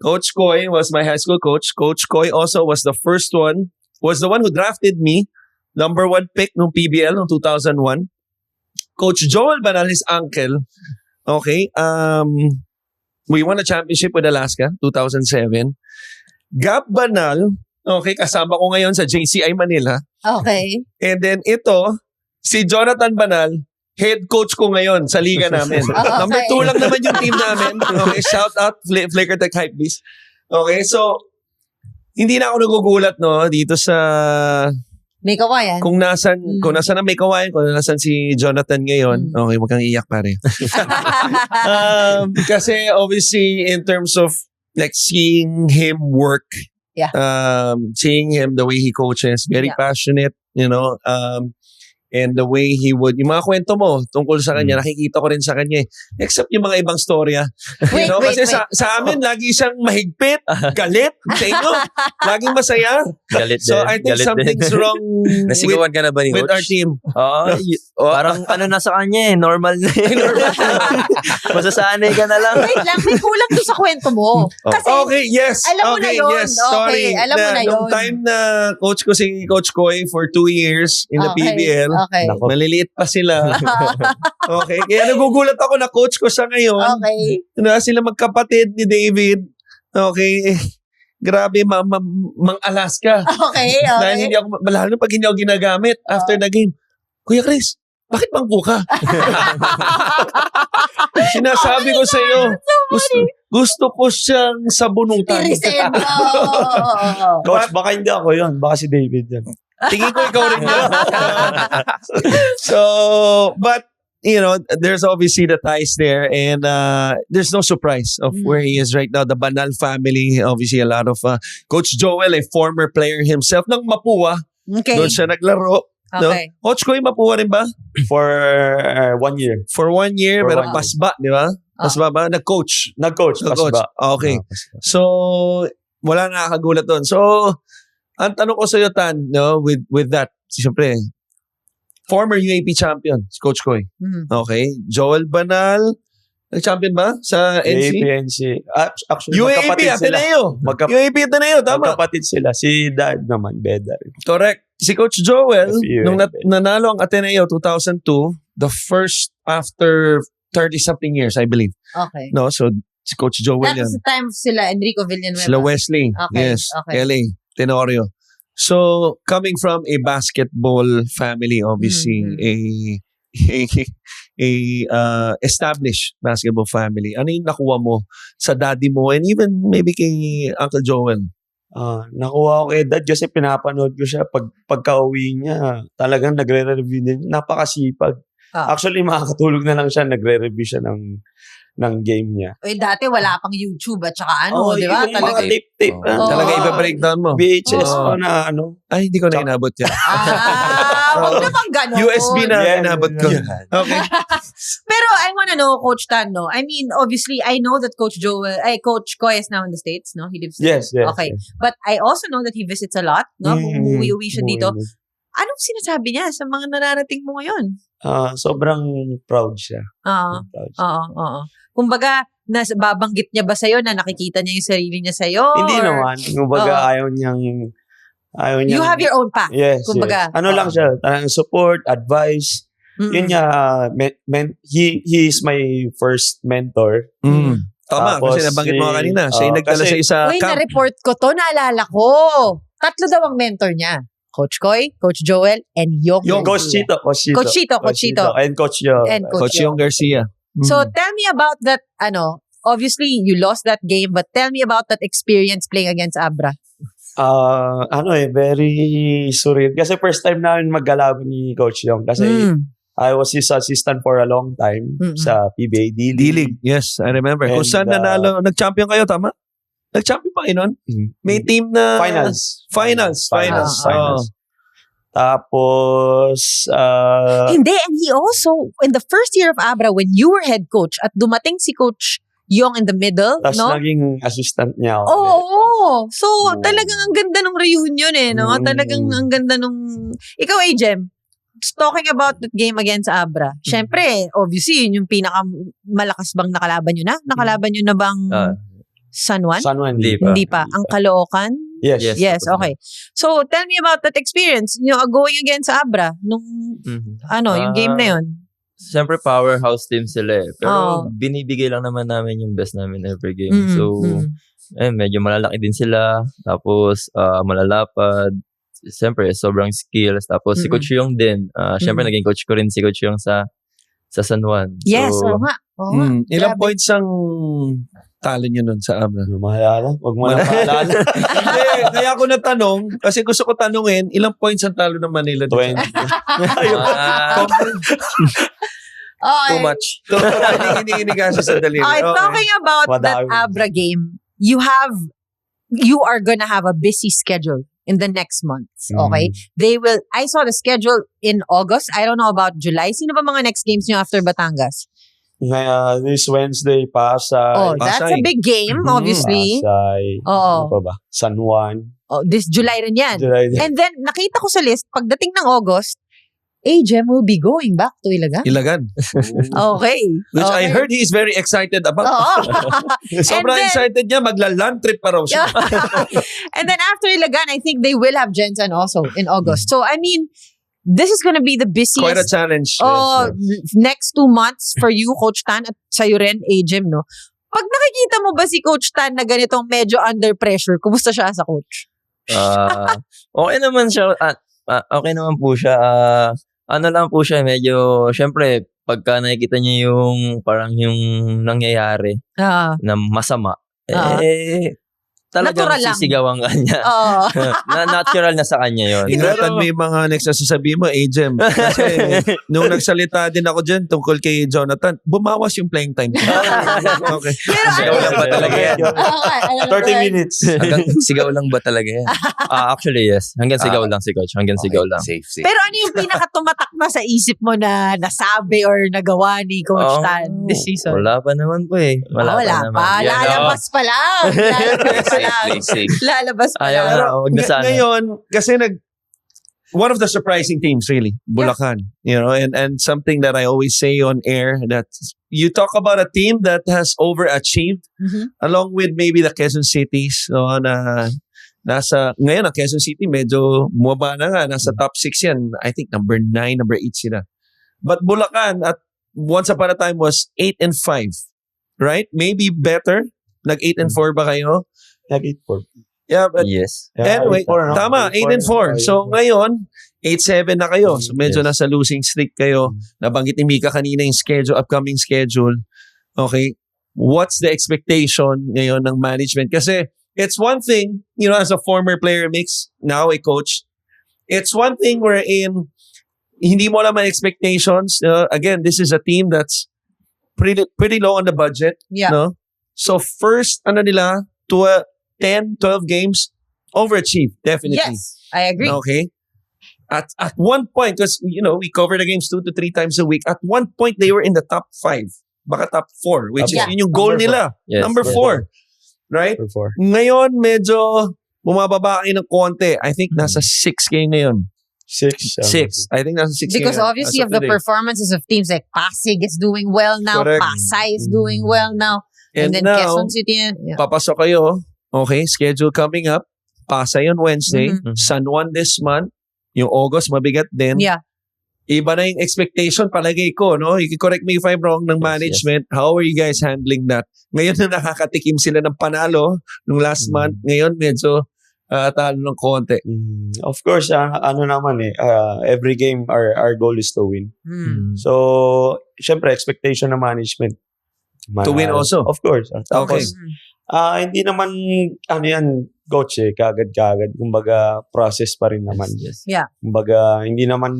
Coach Koy was my high school coach. Coach Koy also was the one who drafted me. Number 1 pick nung PBL noong 2001. Coach Joel Banal, his uncle. Okay. We won a championship with Alaska, 2007. Gab Banal, okay, kasama ko ngayon sa JCI Manila. Okay. And then ito, si Jonathan Banal, head coach ko ngayon sa liga namin. Okay. Number 2 lang naman yung team namin. Okay, shout out Flicker Tech Hypebeast. Okay, so hindi na ako nagugulat no dito sa May Kawayan. kung nasan ang May Kawayan, kung nasan si Jonathan ngayon. Okay, wag kang iyak pare. Kasi obviously in terms of like seeing him work, Yeah. seeing him the way he coaches, very Yeah. passionate, you know, and the way he would, yung mga kwento mo tungkol sa kanya, nakikita ko rin sa kanya except yung mga ibang storya. Wait, You know, wait, kasi wait. sa amin, lagi siyang mahigpit, galit, sa inyo, laging masaya. Galit So din. I think galit something's din. wrong Nasigawan ka na ba ni with our Coach? team. Parang na sa kanya normal na Masasanay ka na lang. Wait lang, may kulang doon sa kwento mo. Kasi, Okay, yes. Alam mo na okay, yun. yes. Sorry. Okay, alam mo na Nung yun. time na coach ko si Coach Koy for 2 years in the PBL, Okay. maliliit pa sila. Okay. Kaya nagugulat ako na coach ko siya ngayon. Okay. Na sila magkapatid ni David. Okay. Grabe, mang Alaska. Okay, Dahil hindi okay. ako, lalo pag hindi ako ginagamit after the game. Kuya Chris, bakit bangko ka? Sinasabi ko sa iyo, gusto ko siyang sabunutan. Tirisend. Coach, baka hindi ako yun. Baka si David yun. Tingin ko ikaw rin yun. So, but, you know, there's obviously the ties there and there's no surprise of where he is right now. The Banal family, obviously a lot of Coach Joel, a former player himself ng Mapua. Okay. Doon siya naglaro. No? Okay. Coach ko yung Mapua rin ba? For 1 year. For 1 year, For pero 1 year. pasba, di ba? Pasba ba? Nag-coach. Nag-coach. Nag-coach. Pasba. Okay. Pasba. So, wala nakakagulat doon. So, ang tanong ko sa iyo, Tan, no, with that, siyempre, former UAP champion, si Coach Koy. Okay. Joel Banal, nag-champion ba sa NC? APNC. Actually, UAP, magkapatid sila. Ateneo. UAP, Ateneo, tama. Magkapatid sila. Si Dad naman, Beda rin. Correct. Si Coach Joel, FU, nung nanalo ang Ateneo 2002, the first after 30-something years, I believe. Okay. No, so si Coach Joel That yan. was the time of sila Enrico Villanueva. Sila Wesley. Okay, Yes. okay. LA. Tenorio. So, coming from a basketball family, obviously, established basketball family, ano yung nakuha mo sa daddy mo and even maybe kay Uncle Joel? Nakuha ko kay Dad kasi pinapanood ko siya pagka-uwi niya. Talagang nagre-review din. Napakasipag. Actually, makakatulog na lang siya. Nagre-review siya ng game niya. Uy, dati wala pang YouTube at saka di ba? Yung mga tape. Oo. Talaga iba-breakdown mo? VHS Oo. pa na ano. Ay, hindi ko na inabot yan. Wag naman ganun. USB na Yeah, inabot ko. Okay. Pero I wanna know, Coach Tan, no? I mean, obviously, I know that Coach Koy is now in the States, no? He lives Yes. Okay. But I also know that he visits a lot, no? Umuwi siya dito. Anong sinasabi niya sa mga nararating mo ngayon? Sobrang proud siya. Oo. Proud siya. Oo. Kumbaga, babanggit niya ba sa'yo na nakikita niya yung sarili niya sa'yo? Hindi or naman. Kumbaga, Oo. ayaw niyang... You have your own path. Yes, kumbaga, yes. Ano lang siya, support, advice. Yun niya, he is my first mentor. Tama, Tapos, kasi nabanggit mo kanina. Siya yung nagdala kasi- sa isa Uy, camp. na-report ko to, naalala ko. 3 daw ang mentor niya. Coach Koy, Coach Joel, and Yung Coach Garcia. Chito. Coach Chito. And Coach Yo. And Coach Yung Garcia. So, tell me about that, obviously, you lost that game, but tell me about that experience playing against Abra. Very surreal. Kasi first time namin maggalaban ni Coach Yong. Kasi I was his assistant for a long time sa PBA D-League. D-League. Yes, I remember. Kung And, saan nanalo, nag-champion kayo, tama? Nag-champion pa kayo nun? May team na... Finals. Finals. Oh. Tapos, Hindi, and he also, in the first year of Abra, when you were head coach, at dumating si Coach Yong in the middle, tas no? naging assistant niya ako. Oo. So, Oo. talagang ang ganda ng reunion no? Talagang ang ganda nung... Ikaw, Ajem, talking about that game against Abra, syempre, obviously, yun yung pinakamalakas bang nakalaban nyo na? Nakalaban nyo na bang San Juan? San Juan, Hindi pa. Ang Caloocan? Yes. Yes, okay. So, tell me about that experience, going against Abra, nung, yung game na yun. Siyempre, powerhouse team sila eh. Pero Oo. binibigay lang naman namin yung best namin every game. So, medyo malalaki din sila. Tapos, malalapad. Siyempre, sobrang skills. Tapos, si Coach Yung din. Siyempre, naging coach ko rin si Coach Yung sa San Juan. Yes, So, oo nga. Oo nga. Ilang Grabe. points ang talo nyo nun sa Abra? Maalala? Huwag mo na maalala. Hindi, kaya ako natanong, kasi gusto ko tanungin, ilang points ang talo ng Manila? 20. Okay. Too much. Hindi kasi sa daliri. Okay, Okay. talking about that Madami. Abra game, you are gonna have a busy schedule in the next months. Okay? I saw the schedule in August. I don't know about July. Sino ba mga next games nyo after Batangas? This Wednesday, Pasay. That's a Pasay. big game, obviously. Pasay. Oo. Ano pa ba? San Juan. This July rin yan. July. And then, nakita ko sa list, pagdating ng August, Ajem will be going back to Ilagan. Ilagan. Okay. Which I Okay. heard he is very excited about. Oo. Sobrang And then- excited niya, magla-land trip pa raw siya. And then after Ilagan, I think they will have Jensen also in August. So, I mean, this is gonna be the busiest Quite a challenge. next 2 months for you, Coach Tan, at sa'yo rin, Ajem, no? Pag nakikita mo ba si Coach Tan na ganitong medyo under pressure, kumusta siya sa coach? okay naman siya. Okay naman po siya. Ano lang po siya, medyo, syempre, pagka nakikita niya yung parang yung nangyayari na masama, talagang Natural lang. sisigawan ka niya. Oo. Natural na sa kanya yun. Ingatan mo yung mga nagsasasabi mo, Ajem. Kasi nung nagsalita din ako dyan tungkol kay Jonathan, bumawas yung playing time. Okay. Sigaw lang ba talaga yan? 30 minutes. Hanggang sigaw lang ba talaga yan? Actually, yes. Hanggang sigaw lang si Coach. Hanggang sigaw lang. Safe. Pero ano yung pinakatumatak na sa isip mo na nasabi or nagawa ni Coach Tan this season? Wala pa naman po eh. Wala pa. Yan, lalabas pa lang. Lalabas pa lang. Safe. Lalabas pa Ayaw lang. na. Huwag na sana. Ngayon, kasi one of the surprising teams really, Bulacan, and something that I always say on air, that you talk about a team that has overachieved along with maybe the Quezon Cities, na ngayon ang Quezon City medyo bumaba na nga, nasa top 6 yan. I think number 9, number 8 sila. But Bulacan at once upon a time was 8-5, right? Maybe better. Nag-8-4 ba kayo? Nag-8-4. Yeah, but Yes. anyway, tama, 8-4. So ngayon, 8-7 na kayo. So medyo Yes. nasa losing streak kayo. Nabanggit ni Mika kanina yung upcoming schedule. Okay, what's the expectation ngayon ng management? Kasi it's one thing, as a former player mix, now a coach, it's one thing wherein hindi mo alam ang expectations. Again, this is a team that's pretty low on the budget. Yeah. No? So first, 10, 12 games, overachieved, definitely. Yes, I agree. Okay? At one point, because, we cover the games 2 to 3 times a week, at one point, they were in the top 5. Baka top 4, which is yun yung goal Number nila. Yes. Number 4. Right? Number 4. Ngayon, medyo bumababa kayo ng konti. I think nasa 6 kayo ngayon. 6. 6. I think nasa 6 Because ngayon, obviously as of the today. performances of teams like Pasig is doing well now, Correct. Pasay is doing well now, and then now, Quezon City. Yeah. papasok kayo. Okay, schedule coming up. Pasay on Wednesday. Mhm. San Juan this month. Yung August, mabigat din. Yeah. Iba na yung expectation palagay ko, no? You can correct me if I'm wrong ng management. How are you guys handling that? Ngayon na nakakatikim sila ng panalo nung last month. Ngayon medyo talo ng konti. Of course, ano naman every game our goal is to win. Mm. So, syempre, expectation ng management. To win also? Of course. Tapos, Mm. hindi naman, coach kagad-kagad. Kumbaga, process pa rin naman. Yes. Yeah. Kumbaga, hindi naman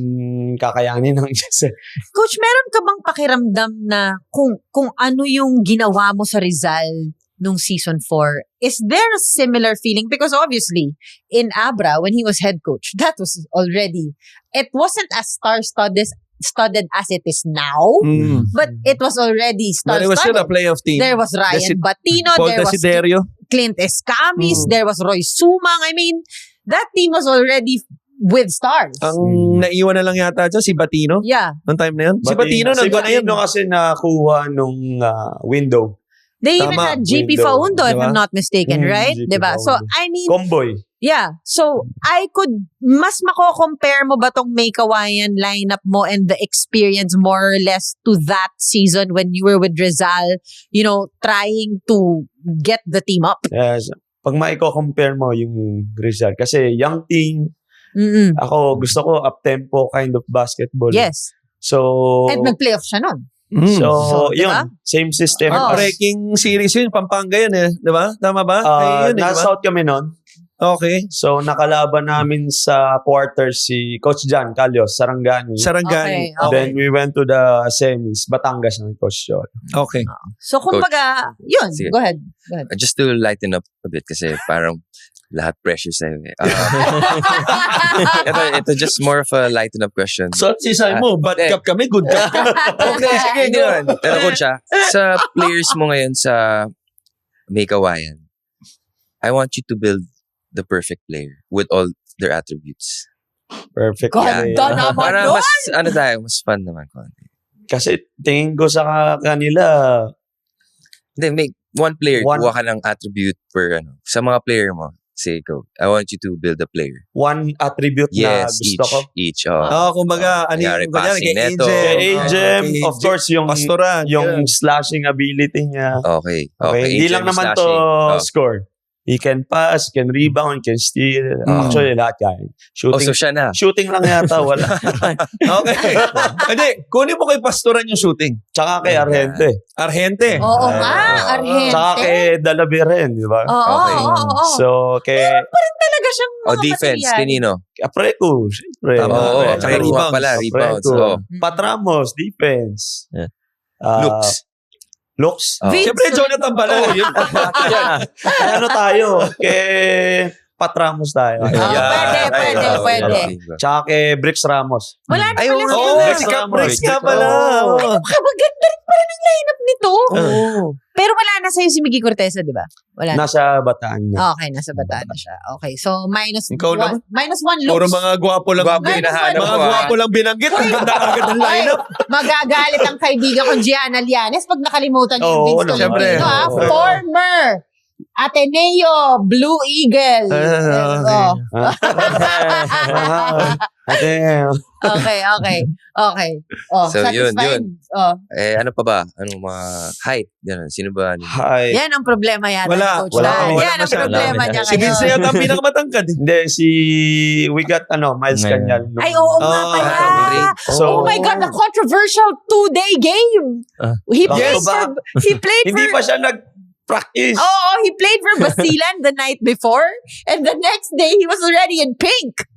kakayanin ng Diyos. Coach, meron ka bang pakiramdam na kung ano yung ginawa mo sa Rizal nung season 4? Is there a similar feeling? Because obviously, in Abra, when he was head coach, that was already, it wasn't as star-studded as it is now, but it was already But it was still a star-studded. playoff team. There was Ryan Batino, Paul there was Desiderio. Clint Escamis, there was Roy Sumang. I mean, that team was already with stars. Ang naiwan na lang yata dyan, si Batino. Yeah. Noong time na yun. Si Batino, si nandun na yun. Batino kasi nakuha nung window. They even Tama, had GP window, Faundo, if diba? I'm not mistaken, right? GP Diba? So, Faundo. I mean, Comboy. yeah. So, mas mako-compare mo ba tong May Kawayan lineup mo and the experience more or less to that season when you were with Rizal, trying to get the team up? Yes. Pag maiko-compare mo yung Rizal. Kasi young team, Mm-mm. ako gusto ko up-tempo kind of basketball. Yes. So, And nag-playoff siya nun. so, diba? yun. Same system. Oh. Heartbreaking series yun. Pampanga yun Di ba? Tama ba? Kayo yun Nasa diba? South kami nun. Okay. So, nakalaban namin sa quarters si Coach Jan Calios, Sarangani. Sarangani. Okay. Then we went to the semis, Batangas ng Coach John. Okay. So, kumbaga, yun. Sige. Go ahead. Just to lighten up a bit kasi parang lahat pressure sa'yo ito just more of a lighten up question. So, si mo, bad cup kami, good cup ka. Okay, sige, Hindi go. naman. Pero coach sa players mo ngayon sa May Kawayan, I want you to build the perfect player with all their attributes. Perfect. God, player. naman Para doon. mas fun naman konti. Kasi tingin ko sa kanila, Hindi, make one player, One- kuha ka ng attribute per sa mga player mo. Say, go. I want you to build a player. one attribute na Yes, gusto ko. each. Kumbaga, ano Kunyari, yung kunyari, passing kay neto. Angel. Kay Okay. Ajem, Kay of course, yung Pastoran. yung slashing ability niya. Okay. Okay. Hindi lang naman to score. He can pass, can rebound, can steal. Actually, lahat yan. Shooting, so siya na. shooting lang yata, wala. Okay. Hindi, kunin mo kay Pastoran yung shooting. Tsaka kay Argente. Argente. Oo nga, Argente. Tsaka kay Dalabiren, di ba? Oo, Okay. oo. So, kay Talaga siyang mga Defense, material. kanino? Apreco, syempre. Tama. Oo, Tsaka tsaka rebounds. pala, rebounds. Apreco. Oh. Patramos, defense. Yeah. Looks. Vince, Siyempre, Jonathan Bala. Yun. Ano tayo? Kay Patramos tayo. Pwede. Tsaka kay Bricks Ramos. Wala na Ay, pala oo, sila. Oo, Bricks si Ramos. Caprix ka pala. Oo. Maganda rin pala ng lineup nito. Oo. Pero wala na sa'yo si Miggy Corteza, di ba? Wala na. Nasa Bataan niya. Okay, nasa Bataan na siya. Okay, so minus Ikaw one. naman? Minus one looks. Puro mga gwapo lang. Gwapo yung hinahanap Mga ko. gwapo lang binanggit. Ang ganda agad ng lineup. Magagalit ang kaibigan ko, Gianna Lianes, pag nakalimutan niyo yung Oo, Vince syempre. Tolentino, ha? Oo. Former Ateneo Blue Eagle. okay. Okay. Oh, So, yun, satisfied? Oh. Ano pa ba? Anong mga height? Ganun. Sino ba? Hi. Yan ang problema yata Wala. ni Coach Wala. Dan. Wala Yan ang masyado. problema niya Si Vince ngayon. yata ang pinakamatangkad. Hindi, we got Miles Ngayon. Canyal. Ay, oo nga Oh, pala. So, Oh my God, the controversial 2-day game. He played Yes. he played Hindi for pa siya nag-practice. Oh, he played for Basilan the night before, and the next day he was already in pink.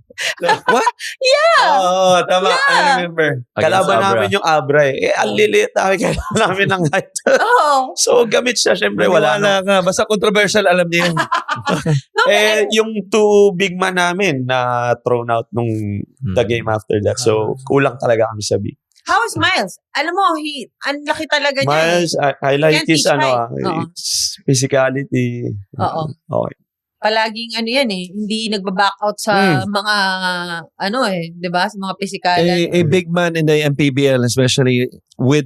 Oo, tama. I remember. Kalaban Abra. namin yung Abra eh. Ang liliit namin, kailangan namin ng height. Oh, So, gamit siya. Siyempre, wala na. Wala ka. Basta controversial, alam niya yun. Yung two big man namin na thrown out nung the game after that. So, kulang talaga kami sa big. how is Miles? Alam mo, ang laki talaga niya. Miles, I like Can't his teach height. Oo. his physicality. Oo. Okay. palaging ano yan hindi nagba-back out sa mga di ba? Sa mga pisikalan. A big man in the MPBL, especially with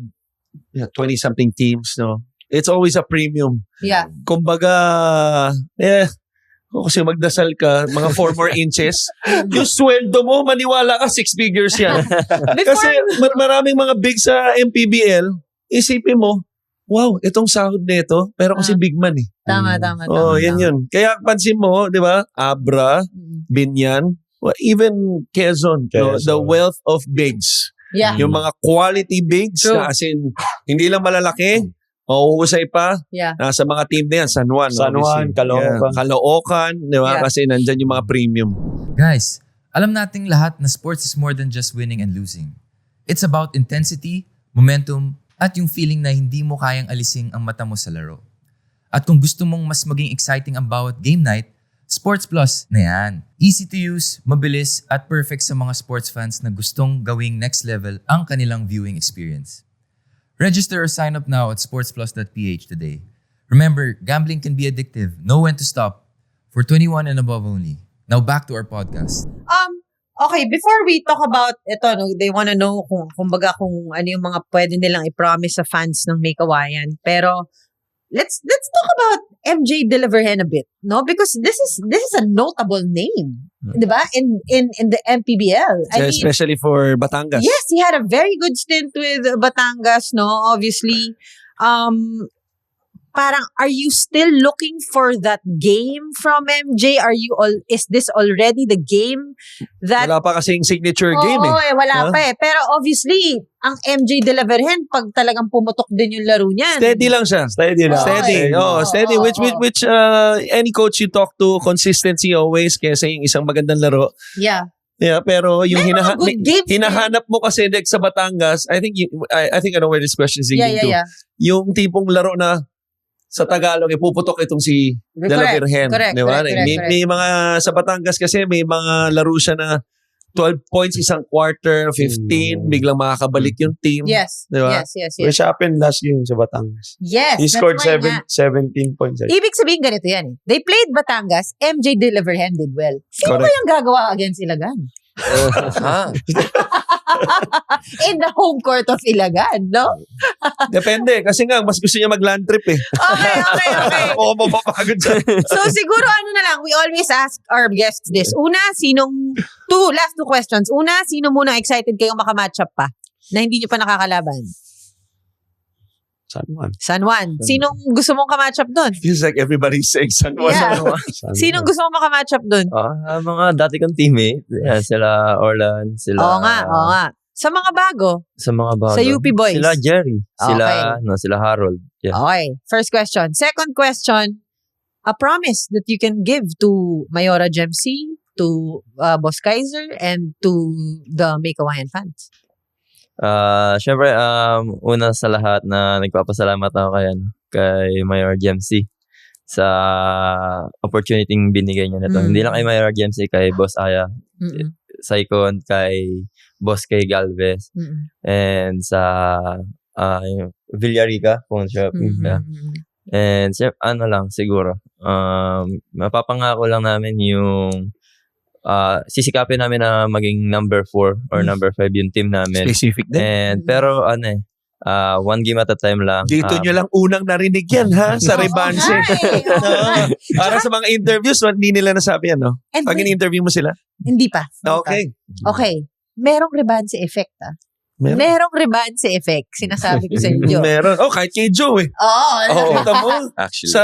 20-something teams, no? It's always a premium. Yeah. Kumbaga, kasi magdasal ka, mga 4 more inches, yung sweldo mo, maniwala ka, 6 figures yan. Kasi maraming mga big sa MPBL, isipin mo, wow, itong sahod nito, pero kasi big man eh. Tama. Yun. Kaya pansin mo, di ba, Abra, Binyan, even Quezon, no? The wealth of bigs. Yeah. Yung mga quality bigs, True. na as in, hindi lang malalaki, mauhusay pa, Yeah. nasa mga team na yan, San Juan. San Juan, obviously. Caloocan. Caloocan, di ba? Yeah. Kasi nandyan yung mga premium. Guys, alam nating lahat na sports is more than just winning and losing. It's about intensity, momentum, at yung feeling na hindi mo kayang alising ang mata mo sa laro. At kung gusto mong mas maging exciting ang bawat game night, Sports Plus na yan. Easy to use, mabilis, at perfect sa mga sports fans na gustong gawing next level ang kanilang viewing experience. Register or sign up now at sportsplus.ph today. Remember, gambling can be addictive. Know when to stop. For 21 and above only. Now back to our podcast. Okay, before we talk about ito, no, they wanna know kung ano yung mga pwede nilang i-promise sa fans ng May Kawayan. Pero let's talk about MJ De La Virgen a bit, no? Because this is a notable name, 'di ba? In the MPBL. I mean, Especially for Batangas. yes, he had a very good stint with Batangas, no? Obviously, parang, are you still looking for that game from MJ? Is this already the game that... Wala pa kasing signature game eh. Oo, wala pa eh. Pero obviously, ang MJ De La Virgen, pag talagang pumutok din yung laro niyan. Steady lang siya. Steady lang. Steady. Oo, Steady. oo, Which any coach you talk to, consistency always kaysa yung isang magandang laro. Yeah. Yeah, pero yung May mga good games hinahanap mo kasi next sa Batangas, I think I know where this question is leading to. Yeah. Yung tipong laro na sa Tagalog, ipuputok itong si De La Virgen. Correct. Diba? May mga, sa Batangas kasi, may mga laro siya na 12 points isang quarter, 15, biglang makakabalik yung team. Yes. Diba? Yes. Which happened last game sa Batangas. Yes. He that's scored why nga. 17 points. Ibig sabihin ganito yan eh. They played Batangas, MJ De La Virgen did well. Sino Correct. ba yung gagawa against Ilagan? In the home court of Ilagan, no? Depende. Kasi nga, mas gusto niya mag-land trip eh. Okay. Oo, mapapagod siya. So siguro na lang, we always ask our guests this. Una, last two questions. Una, sino muna excited kayong makamatchup pa na hindi nyo pa nakakalaban? San Juan. San Juan. Sinong gusto mong kamatchup doon? Feels like everybody's saying San Juan. Yeah. San Sinong Juan. gusto mong makamatchup doon? Mga dati kong teammate. Yeah, sila Orlan, sila... Oo nga. Sa mga bago. Sa mga bago. Sa UP boys. Sila Jerry. Okay. Sila Harold. Yeah. Okay. First question. Second question, a promise that you can give to Mayora Gemsi, to Boss Kaiser, and to the May Kawayan fans. Syempre, una sa lahat na nagpapasalamat ako kay Mayor GMC sa opportunity binigay niya nito. Hindi lang kay Mayor GMC, kay Boss Aya, Saicon, kay Boss kay Galvez, and sa Villarica, kung siya. And siguro, mapapangako lang namin yung sisikapin namin na maging number 4 or number 5 yung team namin. Specific din. And pero one game at a time lang. Dito nyo lang unang narinig yan, ha? Sa Rebanse. Para sa mga interviews, hindi nila nasabi yan, no? And Pag in-interview mo sila. Hindi pa. Okay. Okay. Merong Rebanse effect, Merong Rebanse effect. Sinasabi ko sa inyo. Meron. Kahit kay Joe eh. Oo. Kita mo, Actually.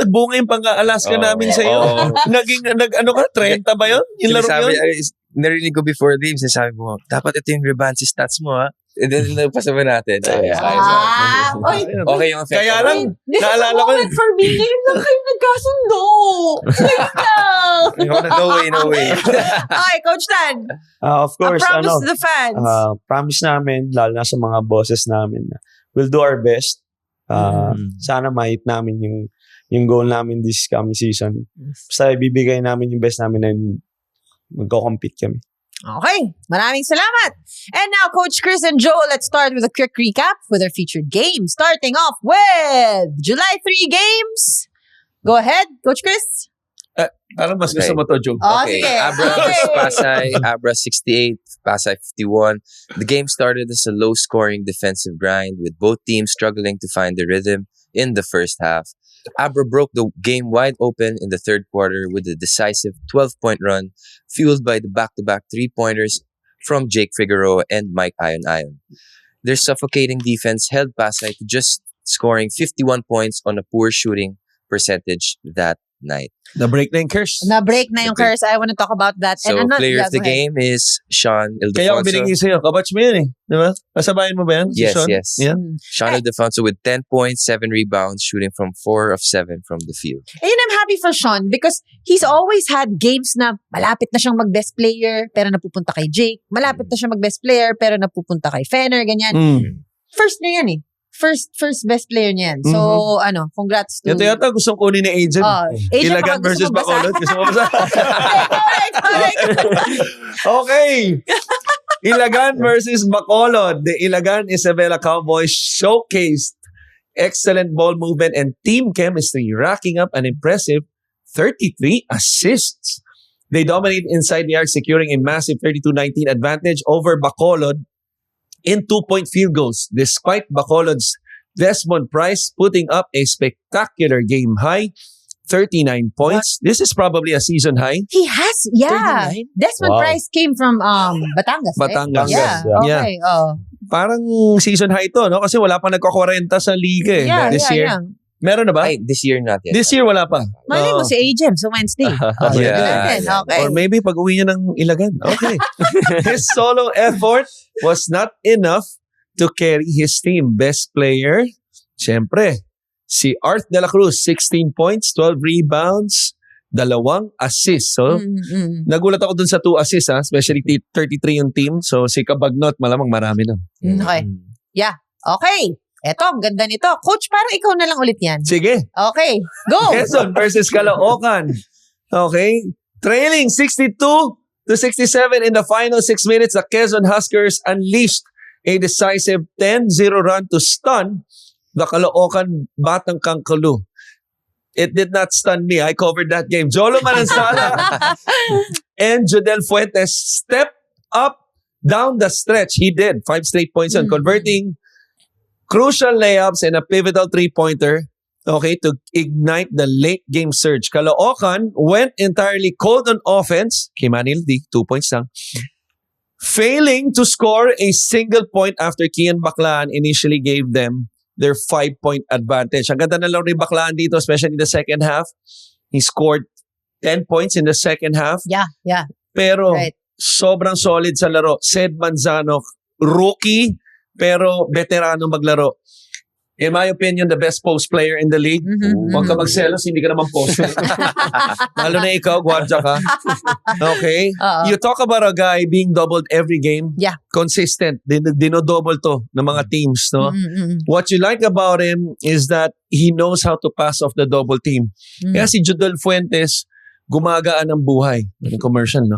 nagbunga yung pang-Alaska namin sa'yo. Naging, 30 ba yun? Yung laro yun? Narinig ko before the game, sinasabi mo, dapat ito yung Rebanse stats mo, ha? And then, napasama natin. Oy, Okay yung effect. Kaya lang, this is a naalala ko moment for me. Ngayon lang kayo nagkasundo. Wait lang. No way. Okay, Coach Tan. Of A course, promise to the fans. promise namin, lalo na sa mga bosses namin, na we'll do our best. Sana ma-hit namin yung goal namin this coming season. Basta ibibigay namin yung best namin and magko-compete kami. Okay, maraming salamat. And now, Coach Chris and Joe, let's start with a quick recap with our featured games. Starting off with July 3 games. Go ahead, Coach Chris. Parang mas gusto Okay. mo to, Joe. Oh, Okay, sige. Abra versus Pasay. Abra 68, Pasay 51. The game started as a low-scoring defensive grind with both teams struggling to find the rhythm in the first half. Abra broke the game wide open in the third quarter with a decisive 12-point run fueled by the back-to-back three-pointers from Jake Figueroa and Mike Ion. Their suffocating defense held Pasay to just scoring 51 points on a poor shooting percentage that night. Na-break na yung curse. Na-break na yung curse. I want to talk about that. So, player of the game is Sean Kaya ako Ildefonso. binigay sa'yo. Kabatch mo yun eh. Di ba? Kasabayan mo ba yan? Si Yes, Sean? yes. Yeah. Sean Ildefonso with 10 points, 7 rebounds, shooting from 4 of 7 from the field. And I'm happy for Sean because he's always had games na malapit na siyang mag-best player pero napupunta kay Jake. Malapit na siyang mag-best player pero napupunta kay Fenner, ganyan. First niya yan eh. First best player niya yan. So, congrats to... Ito yata gustong kunin ni Agent. Agent, Ilagan baka gusto versus magbasa. Bacolod. Gusto mo ba Correct. Okay. Ilagan versus Bacolod. The Ilagan Isabela Cowboys showcased excellent ball movement and team chemistry, racking up an impressive 33 assists. They dominated inside the arc, securing a massive 32-19 advantage over Bacolod in 2-point field goals, despite Bacolod's Desmond Price putting up a spectacular game high, 39 points. This is probably a season high. He has, 39? Desmond Wow. Price came from Batangas, right? Batangas. Yeah, Yeah. okay. Oh. Parang season high to, no? Kasi wala pang nagko-40 sa liga eh. Yeah, This year. yeah. Meron na ba? Ay, this year not yet. This year wala pa. Malay mo Oh. si Agent sa Wednesday. Oh, Yeah, natin. yeah. Okay. Or maybe pag uwi niya ng Ilagan. Okay. His solo effort was not enough to carry his team. Best player, syempre, si Art De La Cruz, 16 points, 12 rebounds, 2 assists. So, nagulat ako dun sa 2 assists, especially 33 yung team. So, si Kabagnot, malamang marami nun. Okay. Yeah. Okay. Eto, ang ganda nito. Coach, parang ikaw na lang ulit yan. Sige. Okay. Go! Quezon versus Caloocan. Okay. Trailing 62-67 in the final 6 minutes, the Quezon Huskers unleashed a decisive 10-0 run to stun the Caloocan Batang Kangkulu. It did not stun me. I covered that game. Jolo Manansala and Jodel Fuentes stepped up down the stretch. He did. 5 straight points on converting crucial layups and a pivotal three-pointer, okay, to ignite the late game surge. Caloocan went entirely cold on offense. Kimanil D, 2 points lang. Failing to score a single point after Kian Baclaan initially gave them their 5-point advantage. Ang ganda na lang ni Baclaan dito, especially in the second half. He scored 10 points in the second half. Yeah. Pero Right. sobrang solid sa laro. Sed Manzano, rookie, pero veterano maglaro. In my opinion, the best post player in the league. Huwag ka magselos, hindi ka naman post. Lalo na ikaw, gwardiya ka. Okay? You talk about a guy being doubled every game. Yeah. Consistent. Dinodouble to ng mga teams, no? What you like about him is that he knows how to pass off the double team. Kaya si Jodel Fuentes, gumagaan ang buhay. Yung commercial, no?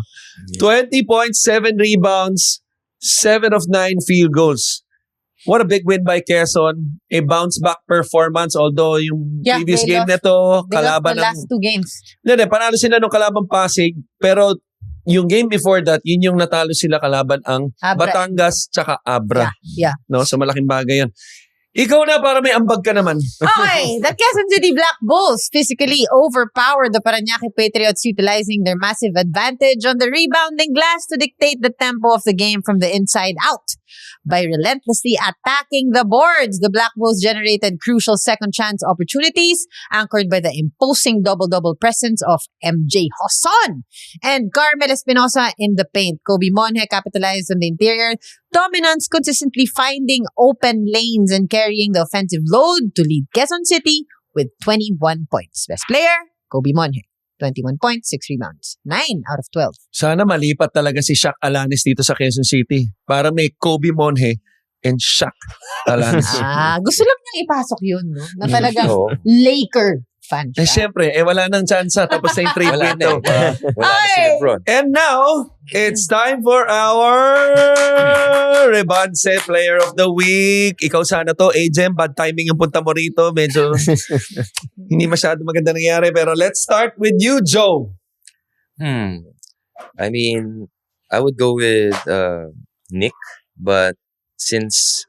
20 points, 7 rebounds, 7 of 9 field goals. What a big win by Quezon. A bounce-back performance. Although yung Yeah, previous they game lost- nito, They lost kalaban the ng... last 2 games. Hindi, panalo sila nung kalaban Pasig. Pero yung game before that, yun yung natalo sila kalaban ang Abra. Batangas tsaka Abra. Yeah. No? So malaking bagay yun. Ikaw na, para may ambag ka naman. Okay, the Quezon City Black Bulls physically overpowered the Parañaque Patriots, utilizing their massive advantage on the rebounding glass to dictate the tempo of the game from the inside out. By relentlessly attacking the boards, the Black Bulls generated crucial second chance opportunities, anchored by the imposing double-double presence of MJ Hoson and Carmel Espinosa in the paint. Kobe Monje capitalized on the interior dominance, consistently finding open lanes and carrying the offensive load to lead Quezon City with 21 points. Best player, Kobe Monje. 21 points, 6 rebounds. 9 out of 12. Sana malipat talaga si Shaq Alanis dito sa Quezon City para may Kobe Monje and Shaq Alanis. Gusto lang niyang ipasok yun, no? Na talagang Oo. Laker fan Eh, siya. syempre, wala nang chance. Tapos na yung trade Wala na window. Wala na si Ay! Lebron. And now, it's time for our Rebanse Player of the Week. Ikaw sana to, Ajem. Bad timing yung punta mo rito. Medyo hindi masyado maganda nangyari. Pero let's start with you, Joe. I mean, I would go with Nick, but since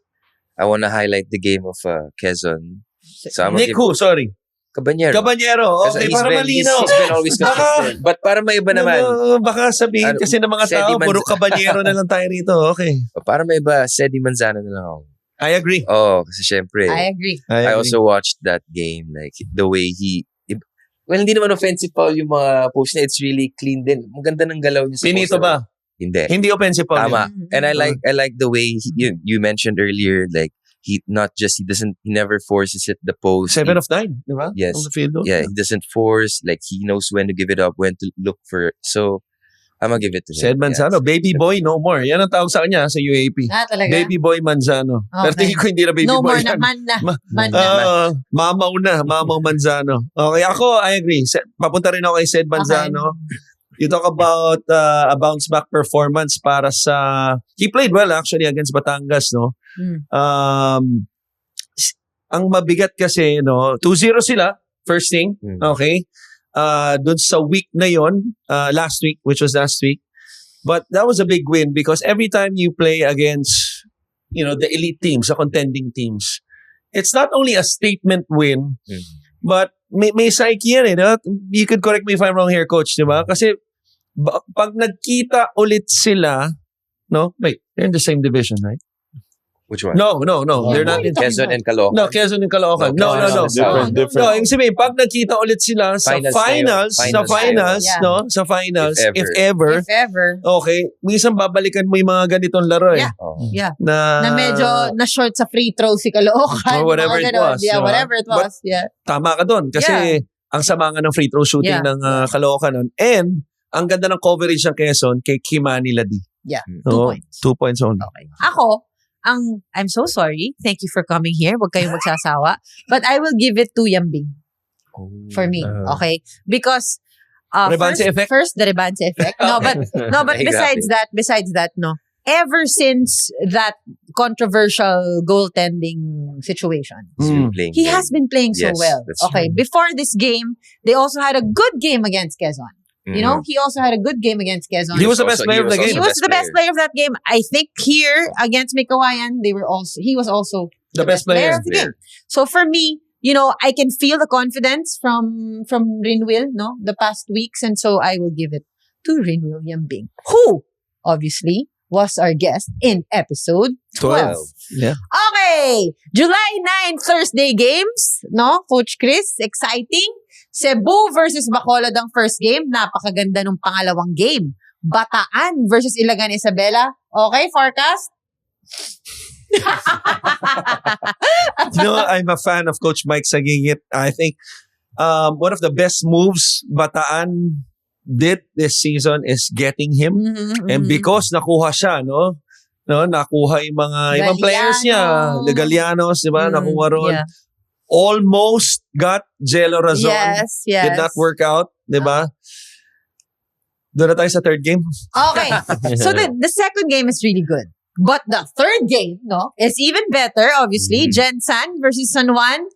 I want to highlight the game of Quezon, so I'm gonna Nick give who? Sorry. Cabanyero. Cabanyero. Kasi Okay, he's para malinaw. He's been always consistent. But para may iba naman, Baka sabihin Ano, kasi ng mga tao, Sedi puro Manz- kabanyero na lang tayo rito. Okay. para may iba, Sedi Manzano na lang ako. I agree. Oh, kasi syempre, I agree. I also watched that game, like the way well, hindi naman offensive foul yung mga post niya. It's really clean din. Maganda ng galaw niya. sa Pinito poster. ba? Hindi. Hindi offensive foul. Tama. yun. And I like the way you mentioned earlier, like he never forces it the post. 7 of 9, di ba? Yes. On the field goal. Yeah, he doesn't force. Like he knows when to give it up, when to look for it. So I'm gonna give it to him. Said Manzano, baby boy, no more. Yan ang tawag sa kanya sa UAP. Talaga? Baby boy Manzano. Pero Okay. tingin ko hindi na baby no boy. more yan. naman na. Man Mamaw na. Mamaw Manzano. Okay, ako, I agree. Papunta rin ako kay Sed Manzano. You talk about a bounce back performance para sa... He played well actually against Batangas, no? Ang mabigat kasi, no? 2-0 sila, first thing. Okay? Doon sa week na yon, last week, which was last week. But that was a big win because every time you play against, the elite teams, the contending teams, it's not only a statement win, but may psyche yan, eh. No? You could correct me if I'm wrong here, Coach, di ba? Kasi pag nagkita ulit sila, no? Wait, they're in the same division, right? Which one? No. They're not in Quezon and Caloocan. No, Quezon and Caloocan. No. Different. No, yung sabihin, pag nagkita ulit sila sa finals, Yeah. no? Sa finals, if If ever, If ever. okay, minsan babalikan mo yung mga ganitong laro eh. Yeah. Oh. Yeah. Na medyo na-short sa free throw si Caloocan. Or whatever mga it ganon. was, Yeah, diba? whatever it was. Yeah. tama ka doon. Kasi ang sama nga ng free throw shooting Yeah. ng Caloocan nun. And ang ganda ng coverage ng Quezon kay Kimani Ladi. Yeah. 2 Oo, points. 2 points only. Okay. Ako, I'm so sorry. Thank you for coming here. Huwag kayong magsasawa. But I will give it to Yambing. For me. Okay? Because Rebanse effect? First, the Rebanse effect. No, but besides that, no. Ever since that controversial goaltending situation, He's been playing he well. has been playing so Yes, well. that's Okay, before this game, they also had a good game against Quezon. You know, he also had a good game against Quezon. He was the best player of the game. He was the best player of that game. I think here against Mikawayan, he was also The best player. of the game. So for me, I can feel the confidence from Rinwil, no, the past weeks, and so I will give it to Rinwil Yambing, who obviously was our guest in episode 12. Yeah. Okay, July 9 Thursday games, no, Coach Chris, exciting. Cebu versus Bacolod ang first game, napakaganda nung pangalawang game. Bataan versus Ilagan Isabela. Okay, forecast? I'm a fan of Coach Mike Sagingit. I think one of the best moves Bataan did this season is getting him. And because nakuha siya, no, nakuha yung mga ibang players niya. The Galianos, di ba? Nakuha ron. Yeah. Almost got Jello Razon. Yes. Did not work out, di ba? Doon na tayo sa third game. Okay. So the second game is really good. But the third game, no, is even better, obviously. Gensan versus San Juan.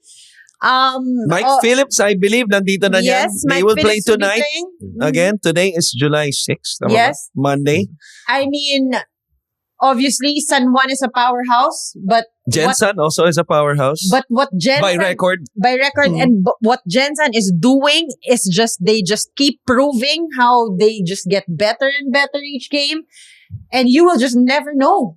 Mike Phillips, I believe, nandito na yan. Yes, They Mike will play Phillips will be tonight. playing. Again, today is July 6th. Tama Yes. ba? Monday. I mean, obviously, San Juan is a powerhouse, but Gensan also is a powerhouse. what Gensan by record. and what Gensan is doing is they just keep proving how they just get better and better each game, and you will just never know,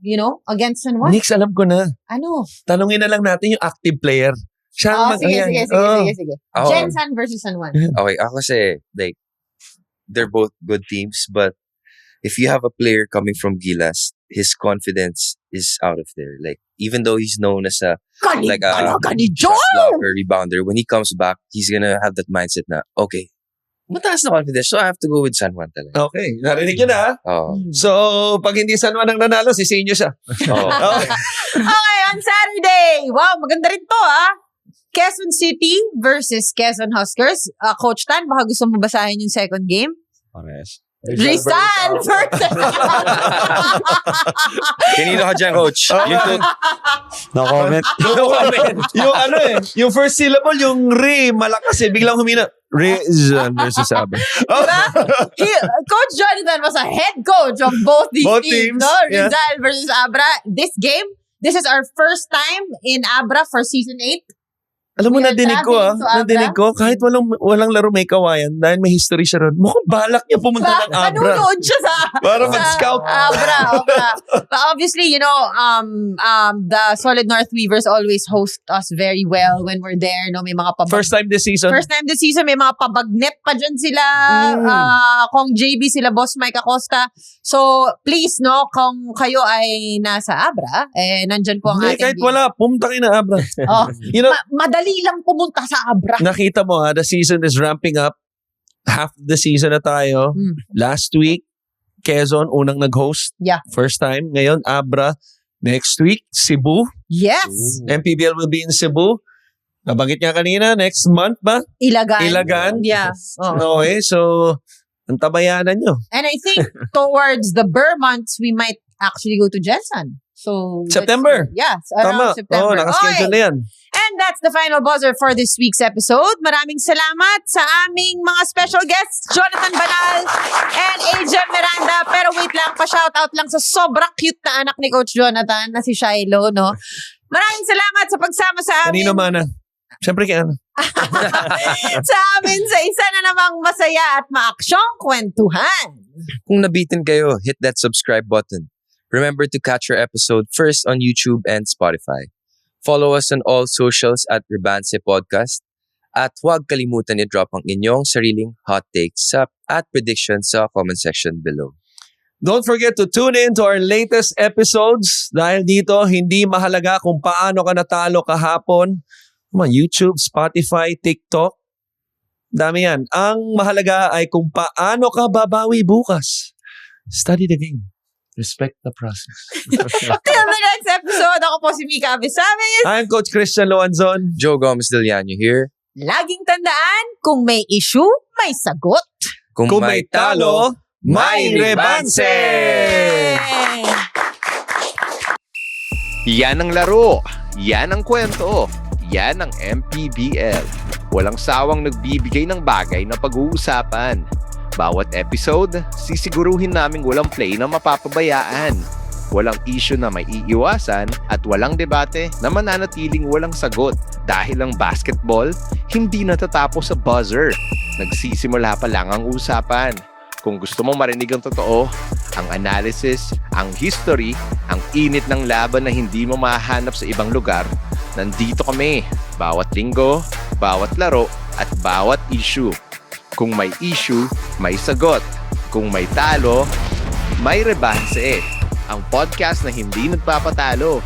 against San Juan. Nix, alam ko na. Ano? Tanungin na lang natin yung active player. Siya ang Sige. Oh. Gensan versus San Juan. Okay, ako kasi, like, they're both good teams, but if you have a player coming from Gilas, his confidence is out of there. Like, even though he's known as a shot blocker, rebounder, when he comes back, he's gonna have that mindset na, okay, mataas na confidence, so I have to go with San Juan talaga. Okay, narinig nyo na. Oh. So, pag hindi San Juan ang nanalo, sisihin nyo siya. Oh. Okay. Okay, on Saturday. Wow, maganda rin to, Quezon City versus Quezon Huskers. Coach Tan, baka gusto mo basahin yung second game? Pares. Rizal versus... Kanino ka dyan, coach? No comment. Yung first syllable, yung re, malakas biglang humina. Rizal versus Abra. Coach Jonathan was a head coach of both these Both teams. teams, No? yeah. Rizal versus Abra. This is our first time in Abra for season 8. Alam mo, We are nadinig ko traveling to Abra. nadinig ko, kahit walang laro may kawayan, dahil may history siya ron, mukhang balak niya pumunta ng Abra. Nanonood siya sa Para sa mag-scout. Abra. But obviously, the Solid North Weavers always host us very well when we're there. No, may mga First time this season. may mga pabagnet pa dyan sila. Kung JB sila, Boss Mike Acosta. So, please, no, kung kayo ay nasa Abra, nandyan po ang Hindi, ating kahit wala, pumunta kayo na Abra. Oh, You know, madali lang pumunta sa Abra. nakita mo the season is ramping up. Half the season na tayo. Last week, Quezon, unang nag-host. Yeah. First time. Ngayon, Abra. Next week, Cebu. Yes. MPBL will be in Cebu. Nabanggit niya kanina, next month ba? Ilagan. Yeah. Oh. Okay, so, ang tabayanan nyo. And I think towards the Burr months, we might actually go to Jensen. So September. Yes, Tama. around September. Nakaschedule na yan. And that's the final buzzer for this week's episode. Maraming salamat sa aming mga special guests, Jonathan Banal and Agent Miranda. Pero wait lang, pa-shoutout lang sa sobrang cute na anak ni Coach Jonathan na si Shiloh, no? Maraming salamat sa pagsama sa amin. Kanino mana? Siyempre kay Ana. Sa amin sa isa na namang masaya at maaksyong kwentuhan. Kung nabitin kayo, hit that subscribe button. Remember to catch our episode first on YouTube and Spotify. Follow us on all socials at Rebanse Podcast. At huwag kalimutan i-drop ang inyong sariling hot takes at predictions sa comment section below. Don't forget to tune in to our latest episodes. Dahil dito, hindi mahalaga kung paano ka natalo kahapon. YouTube, Spotify, TikTok. Dami yan. Ang mahalaga ay kung paano ka babawi bukas. Study the game. Respect the process. Till the next episode, ako po si Mika Abisamis. I'm Coach Christian Loanzon. Joe Gomez Deliano here. Laging tandaan, kung may issue, may sagot. Kung may talo, may rebanse! Yan ang laro. Yan ang kwento. Yan ang MPBL. Walang sawang nagbibigay ng bagay na pag-uusapan. Bawat episode, sisiguruhin naming walang play na mapapabayaan. Walang issue na may iiwasan at walang debate na mananatiling walang sagot. Dahil ang basketball, hindi natatapos sa buzzer. Nagsisimula pa lang ang usapan. Kung gusto mong marinig ang totoo, ang analysis, ang history, ang init ng laban na hindi mo mahanap sa ibang lugar, nandito kami. Bawat linggo, bawat laro, at bawat issue. Kung may issue, may sagot. Kung may talo, may rebanse. Ang podcast na hindi nagpapatalo.